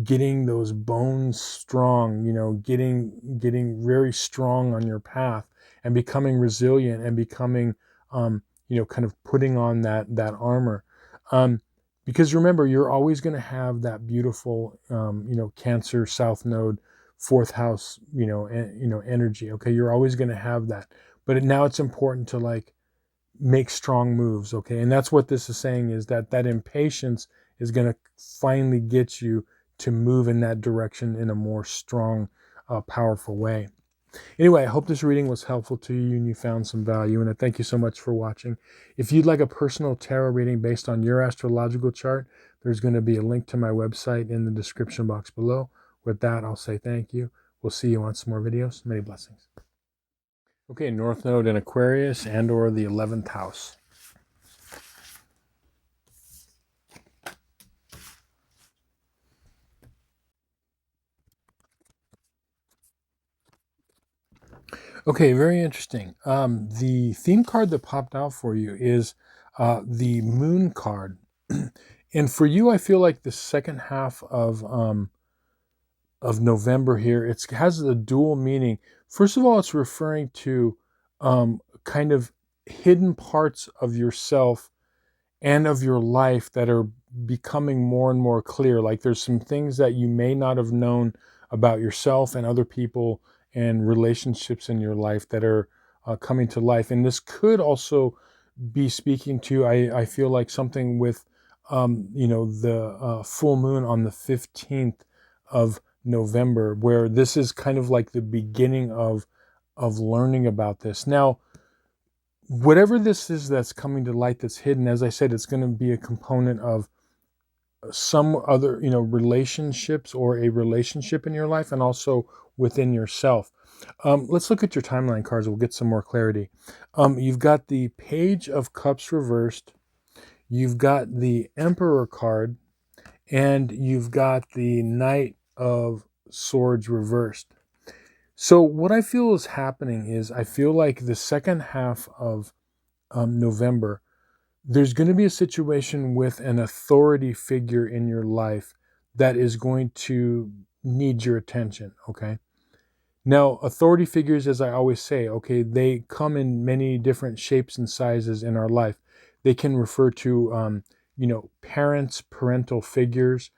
getting those bones strong, getting very strong on your path and becoming resilient and becoming, kind of putting on that armor. Because remember, you're always going to have that beautiful, Cancer South Node, fourth house, energy. Okay, you're always going to have that. But now it's important to like make strong moves. Okay, and that's what this is saying, is that impatience is going to finally get you to move in that direction in a more strong, powerful way. Anyway, I hope this reading was helpful to you and you found some value, and I thank you so much for watching. If you'd like a personal tarot reading based on your astrological chart, there's going to be a link to my website in the description box below. With that, I'll say thank you. We'll see you on some more videos. Many blessings. Okay, North Node in Aquarius and or the 11th house. Okay, very interesting. The theme card that popped out for you is the Moon card. And for you, I feel like the second half of November here, it has a dual meaning. First of all, it's referring to kind of hidden parts of yourself and of your life that are becoming more and more clear. Like there's some things that you may not have known about yourself and other people and relationships in your life that are coming to life. And this could also be speaking to, I feel like something with, the full moon on the 15th of November, where this is kind of like the beginning of learning about this. Now, whatever this is that's coming to light that's hidden, as I said, it's going to be a component of some other, relationships or a relationship in your life and also within yourself. Let's look at your timeline cards. We'll get some more clarity. You've got the Page of Cups reversed. You've got the Emperor card. And you've got the Knight of Swords reversed. So what I feel is happening is I feel like the second half of November, there's going to be a situation with an authority figure in your life that is going to need your attention, okay? Now, authority figures, as I always say, okay, they come in many different shapes and sizes in our life. They can refer to, parents, parental figures,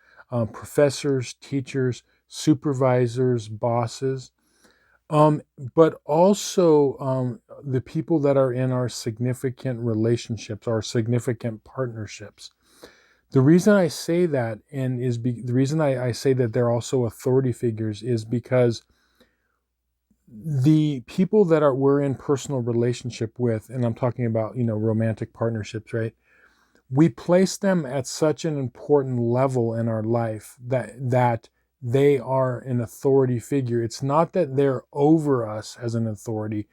professors, teachers, supervisors, bosses, but also the people that are in our significant relationships, our significant partnerships. The reason I say that, the reason I say that they're also authority figures, is because the people that we're in personal relationship with, and I'm talking about, romantic partnerships, right? We place them at such an important level in our life that they are an authority figure. It's not that they're over us as an authority,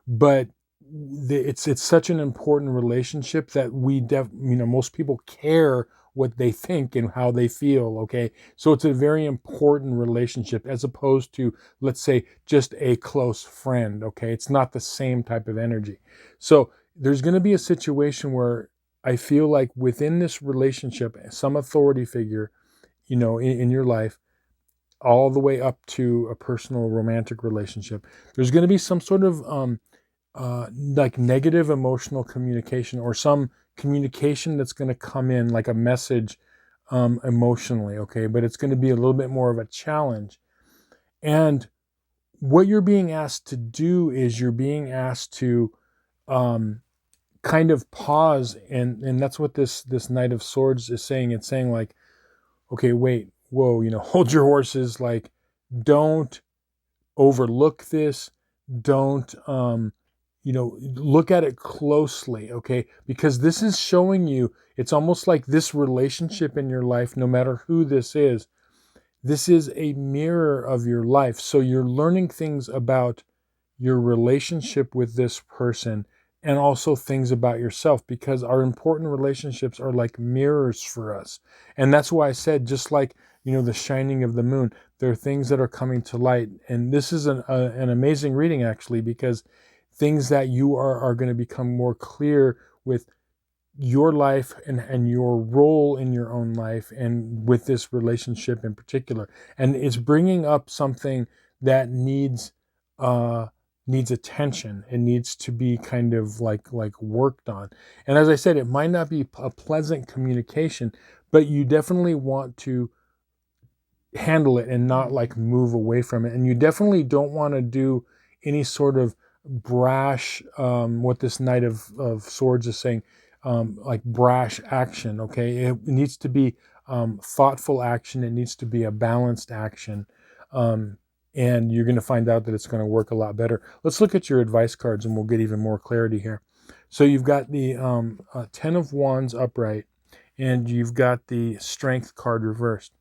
but it's such an important relationship that most people care what they think and how they feel. Okay, so it's a very important relationship as opposed to, let's say, just a close friend. Okay, it's not the same type of energy. So there's going to be a situation where I feel like within this relationship, some authority figure, in your life, all the way up to a personal romantic relationship, there's going to be some sort of like negative emotional communication, or some communication that's going to come in like a message emotionally, okay? But it's going to be a little bit more of a challenge. And what you're being asked to do is you're being asked to kind of pause, and that's what this Knight of Swords is saying. It's saying like, okay, wait, whoa, hold your horses, like, don't overlook this. Don't look at it closely, okay? Because this is showing you, it's almost like this relationship in your life, no matter who this is a mirror of your life. So you're learning things about your relationship with this person, and also things about yourself, because our important relationships are like mirrors for us. And that's why I said, just like, the shining of the moon, there are things that are coming to light. And this is an amazing reading, actually, because things that you are going to become more clear with your life and your role in your own life, and with this relationship in particular. And it's bringing up something that needs attention. It needs to be kind of like worked on. And as I said, it might not be a pleasant communication, but you definitely want to handle it and not like move away from it. And you definitely don't want to do any sort of brash, what this Knight of Swords is saying, like brash action. Okay, it needs to be thoughtful action. It needs to be a balanced action. And you're going to find out that it's going to work a lot better. Let's look at your advice cards and we'll get even more clarity here. So you've got the Ten of Wands upright, and you've got the Strength card reversed.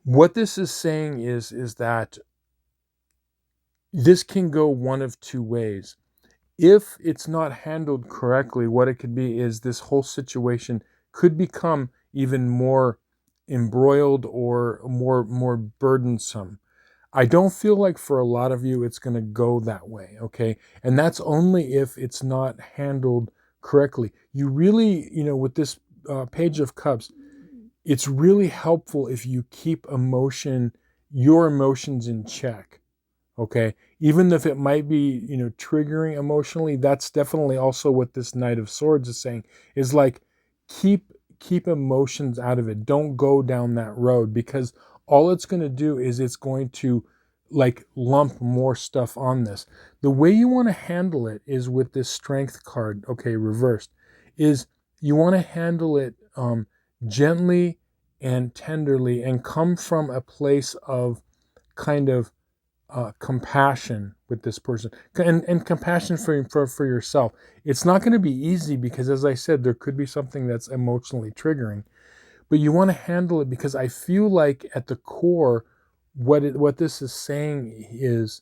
What this is saying is that this can go one of two ways. If it's not handled correctly, what it could be is this whole situation could become even more embroiled or more burdensome. I don't feel like for a lot of you it's going to go that way, okay? And that's only if it's not handled correctly. You really, with this Page of Cups, it's really helpful if you keep your emotions in check, okay? Even if it might be, triggering emotionally, that's definitely also what this Knight of Swords is saying, is like, keep emotions out of it. Don't go down that road, because all it's going to do is it's going to like lump more stuff on this. The way you want to handle it is with this Strength card, okay, reversed, is you want to handle it gently and tenderly, and come from a place of kind of compassion with this person, and compassion for yourself. It's not going to be easy because, as I said, there could be something that's emotionally triggering, but you want to handle it, because I feel like at the core, what this is saying is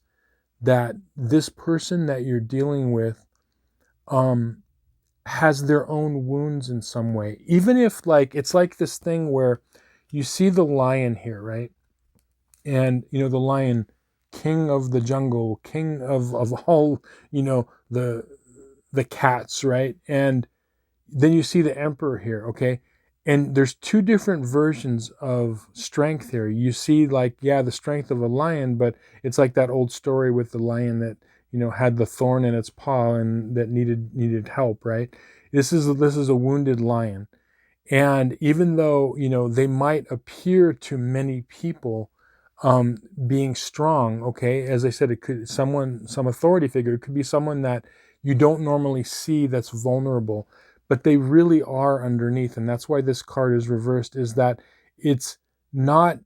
that this person that you're dealing with has their own wounds in some way. Even if, like, it's like this thing where you see the lion here, right? And the lion, king of the jungle, king of all, the cats, right? And then you see the emperor here, okay? And there's two different versions of strength here. You see, like, yeah, the strength of a lion, but it's like that old story with the lion that had the thorn in its paw and that needed help, right? This is a wounded lion. And even though, they might appear to many people being strong, okay, as I said, it could some authority figure, it could be someone that you don't normally see that's vulnerable, but they really are underneath. And that's why this card is reversed, is that it's not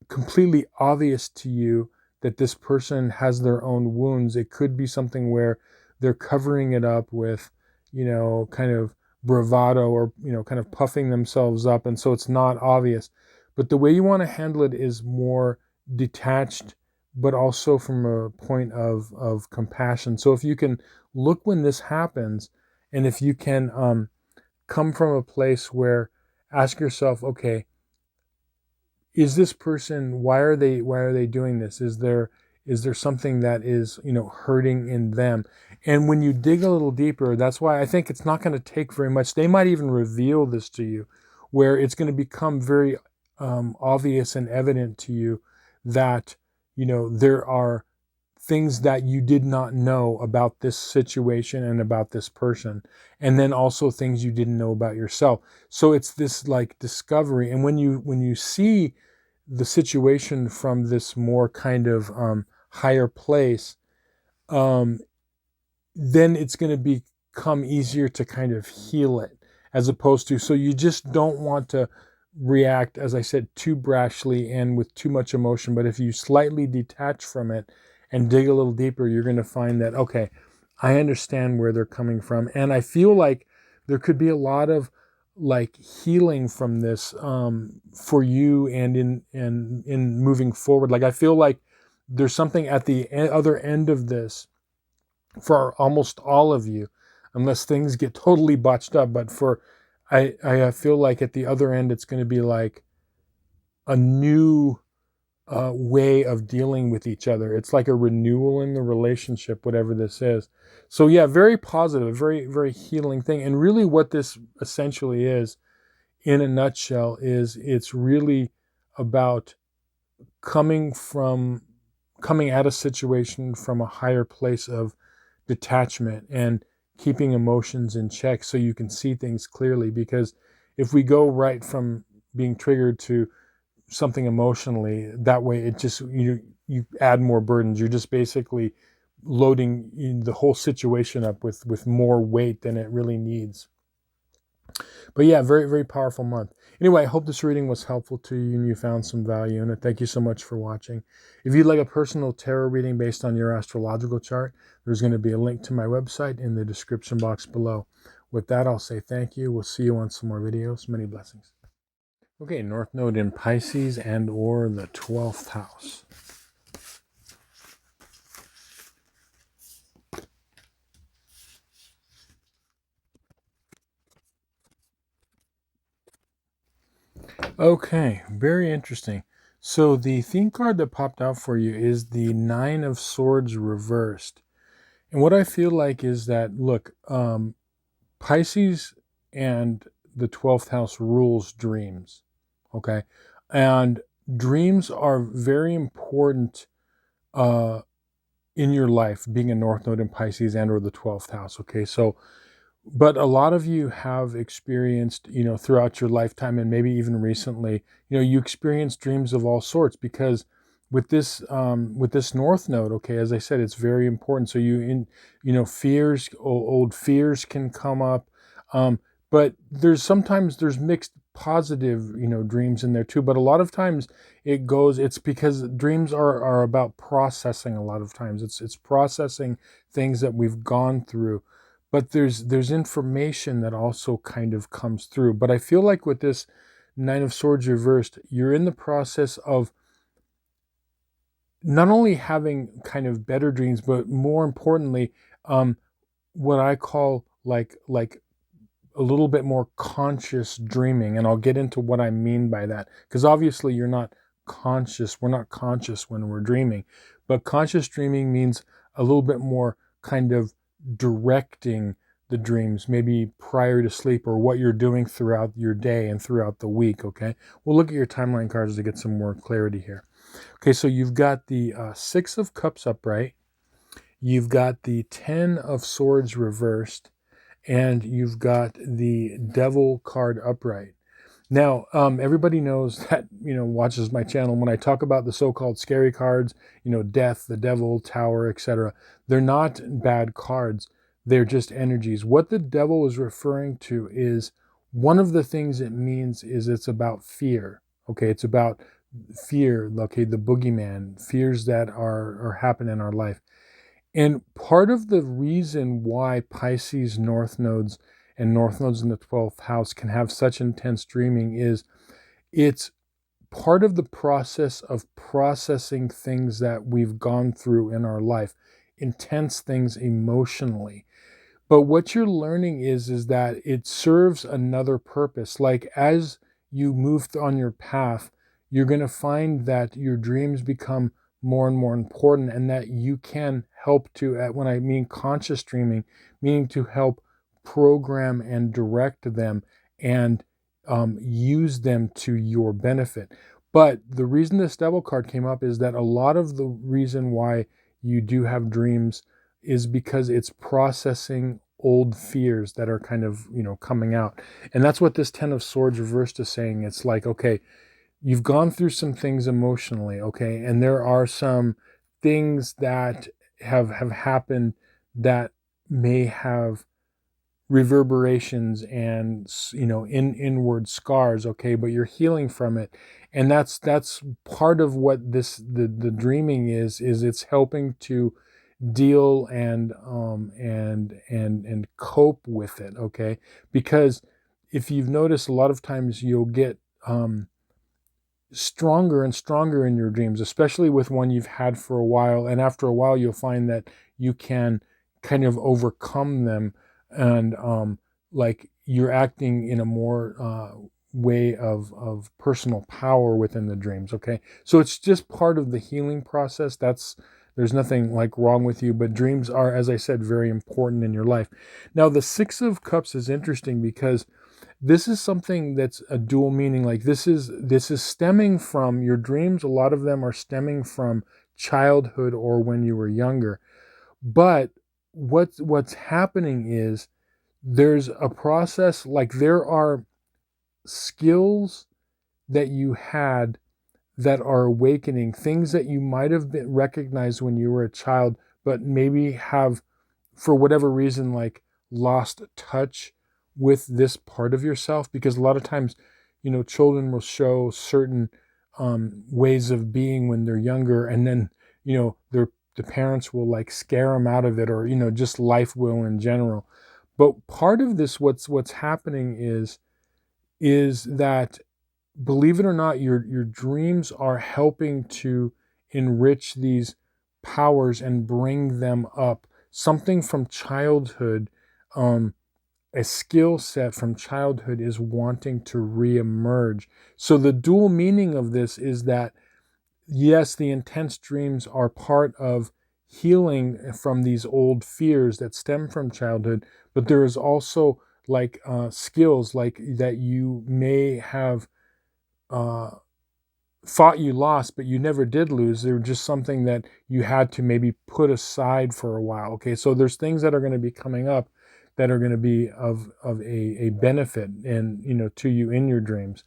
completely obvious to you that this person has their own wounds. It could be something where they're covering it up with, kind of bravado, or, kind of puffing themselves up. And so it's not obvious. But the way you want to handle it is more detached, but also from a point of compassion. So if you can look when this happens, and if you can come from a place where, ask yourself, okay, is this person, why are they doing this? Is there something that is hurting in them? And when you dig a little deeper, that's why I think it's not going to take very much. They might even reveal this to you, where it's going to become very obvious and evident to you that there are things that you did not know about this situation and about this person, and then also things you didn't know about yourself. So it's this like discovery. And when you see the situation from this more kind of higher place, um, then it's going to become easier to kind of heal it, as opposed to, so you just don't want to react, as I said, too brashly and with too much emotion. But if you slightly detach from it and dig a little deeper, you're going to find that, okay, I understand where they're coming from. And I feel like there could be a lot of like healing from this for you, and in moving forward. Like, I feel like there's something at the other end of this for almost all of you, unless things get totally botched up. But I feel like at the other end, it's going to be like a new way of dealing with each other. It's like a renewal in the relationship, whatever this is. So yeah, very positive, very, very healing thing. And really what this essentially is, in a nutshell, is it's really about coming at a situation from a higher place of detachment and keeping emotions in check, so you can see things clearly. Because if we go right from being triggered to something emotionally, that way it just, you add more burdens. You're just basically loading the whole situation up with more weight than it really needs. But yeah, very, very powerful month. Anyway, I hope this reading was helpful to you and you found some value in it. Thank you so much for watching. If you'd like a personal tarot reading based on your astrological chart, there's going to be a link to my website in the description box below. With that, I'll say thank you. We'll see you on some more videos. Many blessings. Okay, North Node in Pisces and or the 12th house. Okay, very interesting. So the theme card that popped out for you is the Nine of Swords reversed. And what I feel like is that, look, Pisces and the 12th house rules dreams. Okay. And dreams are very important uh, in your life, being a North Node in Pisces and or the 12th house. Okay. So, but a lot of you have experienced, throughout your lifetime and maybe even recently, you experience dreams of all sorts because with this North Node, okay, as I said, it's very important. So fears, old fears can come up, but sometimes there's mixed positive, dreams in there too. But a lot of times it's because dreams are about processing. A lot of times it's processing things that we've gone through, but there's information that also kind of comes through. But I feel like with this Nine of Swords reversed, you're in the process of not only having kind of better dreams, but more importantly, what I call like a little bit more conscious dreaming. And I'll get into what I mean by that, because obviously you're not conscious. We're not conscious when we're dreaming, but conscious dreaming means a little bit more kind of directing the dreams, maybe prior to sleep, or what you're doing throughout your day and throughout the week. Okay, we'll look at your timeline cards to get some more clarity here. Okay, so you've got the Six of Cups upright, you've got the Ten of Swords reversed, and you've got the Devil card upright. Now, everybody knows that, watches my channel, when I talk about the so-called scary cards, death, the devil, tower, etc., they're not bad cards. They're just energies. What the devil is referring to is, one of the things it means is it's about fear. Okay, it's about fear, okay, the boogeyman, fears that are happening in our life. And part of the reason why Pisces North Nodes and North Nodes in the 12th house can have such intense dreaming is it's part of the process of processing things that we've gone through in our life, intense things emotionally. But what you're learning is that it serves another purpose. Like as you move on your path, you're going to find that your dreams become more and more important, and that you can help to, when I mean conscious dreaming, meaning to help program and direct them and use them to your benefit. But the reason this devil card came up is that a lot of the reason why you do have dreams is because it's processing old fears that are kind of, coming out. And that's what this Ten of Swords reversed is saying. It's like, okay, you've gone through some things emotionally, okay, and there are some things that have happened that may have reverberations and, inward scars, okay, but you're healing from it. And that's part of what the dreaming is it's helping to deal and cope with it, okay? Because if you've noticed, a lot of times you'll get stronger and stronger in your dreams, especially with one you've had for a while, and after a while you'll find that you can kind of overcome them, and like you're acting in a more way of personal power within the dreams. Okay, so it's just part of the healing process. There's nothing like wrong with you, but dreams are, as I said, very important in your life. Now the Six of Cups is interesting because this is something that's a dual meaning. Like this is stemming from your dreams. A lot of them are stemming from childhood or when you were younger. But what's happening is there's a process, like there are skills that you had that are awakening, things that you might have been recognized when you were a child, but maybe have, for whatever reason, like lost touch with this part of yourself. Because a lot of times, children will show certain ways of being when they're younger, and then, the parents will like scare them out of it, or, just life will in general. But part of this, what's happening is that, believe it or not, your dreams are helping to enrich these powers and bring them up. Something from childhood, a skill set from childhood is wanting to reemerge. So the dual meaning of this is that yes, the intense dreams are part of healing from these old fears that stem from childhood, but there is also like skills like that you may have uh, thought you lost, but you never did lose. They were just something that you had to maybe put aside for a while. Okay, so there's things that are going to be coming up that are going to be of a benefit and to you in your dreams.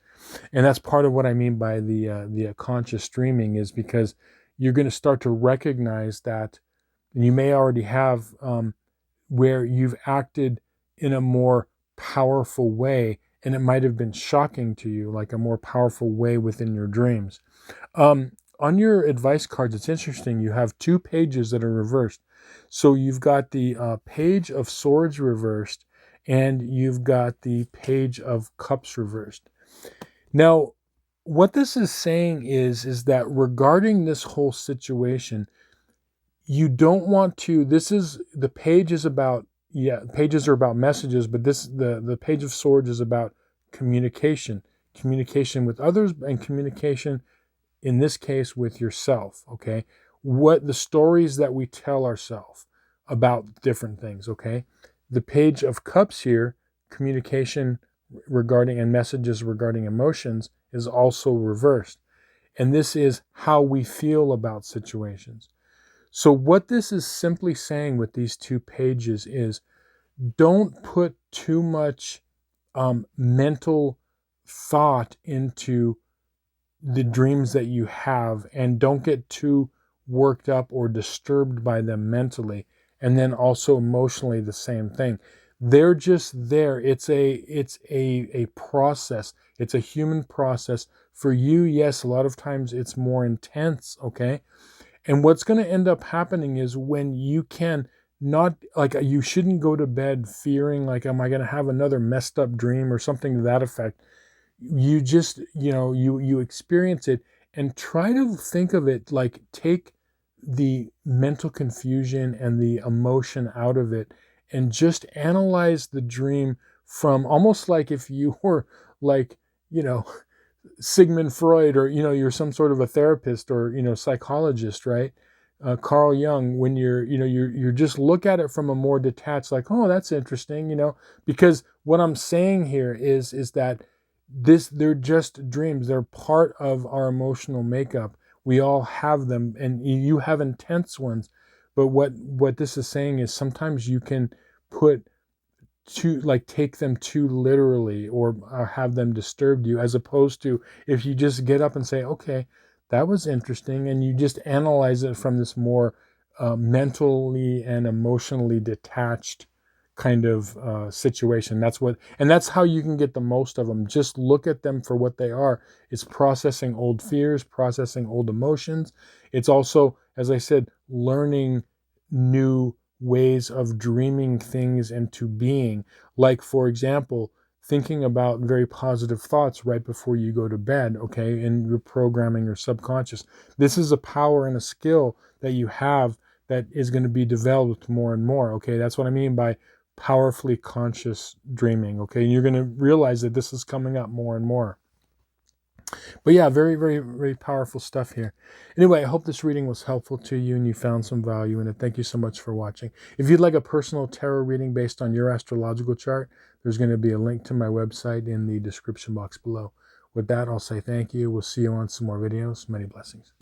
And that's part of what I mean by the conscious dreaming, is because you're going to start to recognize that, and you may already have, where you've acted in a more powerful way, and it might have been shocking to you, like a more powerful way within your dreams. On your advice cards, it's interesting. You have two pages that are reversed. So you've got the page of swords reversed, and you've got the page of cups reversed. Now, what this is saying is that regarding this whole situation, you don't want to, this is, the page is about, yeah, pages are about messages, but the page of swords is about communication, communication with others, and communication, in this case, with yourself. Okay, what the stories that we tell ourselves about different things. Okay, the page of cups here, communication regarding and messages regarding emotions, is also reversed, and this is how we feel about situations. So what this is simply saying with these two pages is, don't put too much mental thought into the dreams that you have, and don't get too worked up or disturbed by them mentally, and then also emotionally the same thing. They're just there. It's a process. It's a human process. For you, yes, a lot of times it's more intense, okay? And what's going to end up happening is, when you can not, like, you shouldn't go to bed fearing like, am I going to have another messed up dream or something to that effect. You just, you experience it, and try to think of it like, take the mental confusion and the emotion out of it, and just analyze the dream from, almost like if you were like, you know Sigmund Freud, or you're some sort of a therapist, or psychologist, right? Carl Jung. When you're just look at it from a more detached, like, oh, that's interesting, because what I'm saying here is that they're just dreams. They're part of our emotional makeup. We all have them, and you have intense ones. But what this is saying is, sometimes you can put take them too literally, or have them disturb you, as opposed to if you just get up and say, okay, that was interesting, and you just analyze it from this more mentally and emotionally detached kind of situation. That's how you can get the most of them. Just look at them for what they are. It's processing old fears, processing old emotions. It's also, as I said, learning new ways of dreaming things into being. Like, for example, thinking about very positive thoughts right before you go to bed, okay, and you're programming your subconscious. This is a power and a skill that you have that is going to be developed more and more, okay? That's what I mean by powerfully conscious dreaming, okay? And you're going to realize that this is coming up more and more. But yeah, very, very, very powerful stuff here. Anyway, I hope this reading was helpful to you and you found some value in it. Thank you so much for watching. If you'd like a personal tarot reading based on your astrological chart, there's going to be a link to my website in the description box below. With that, I'll say thank you. We'll see you on some more videos. Many blessings.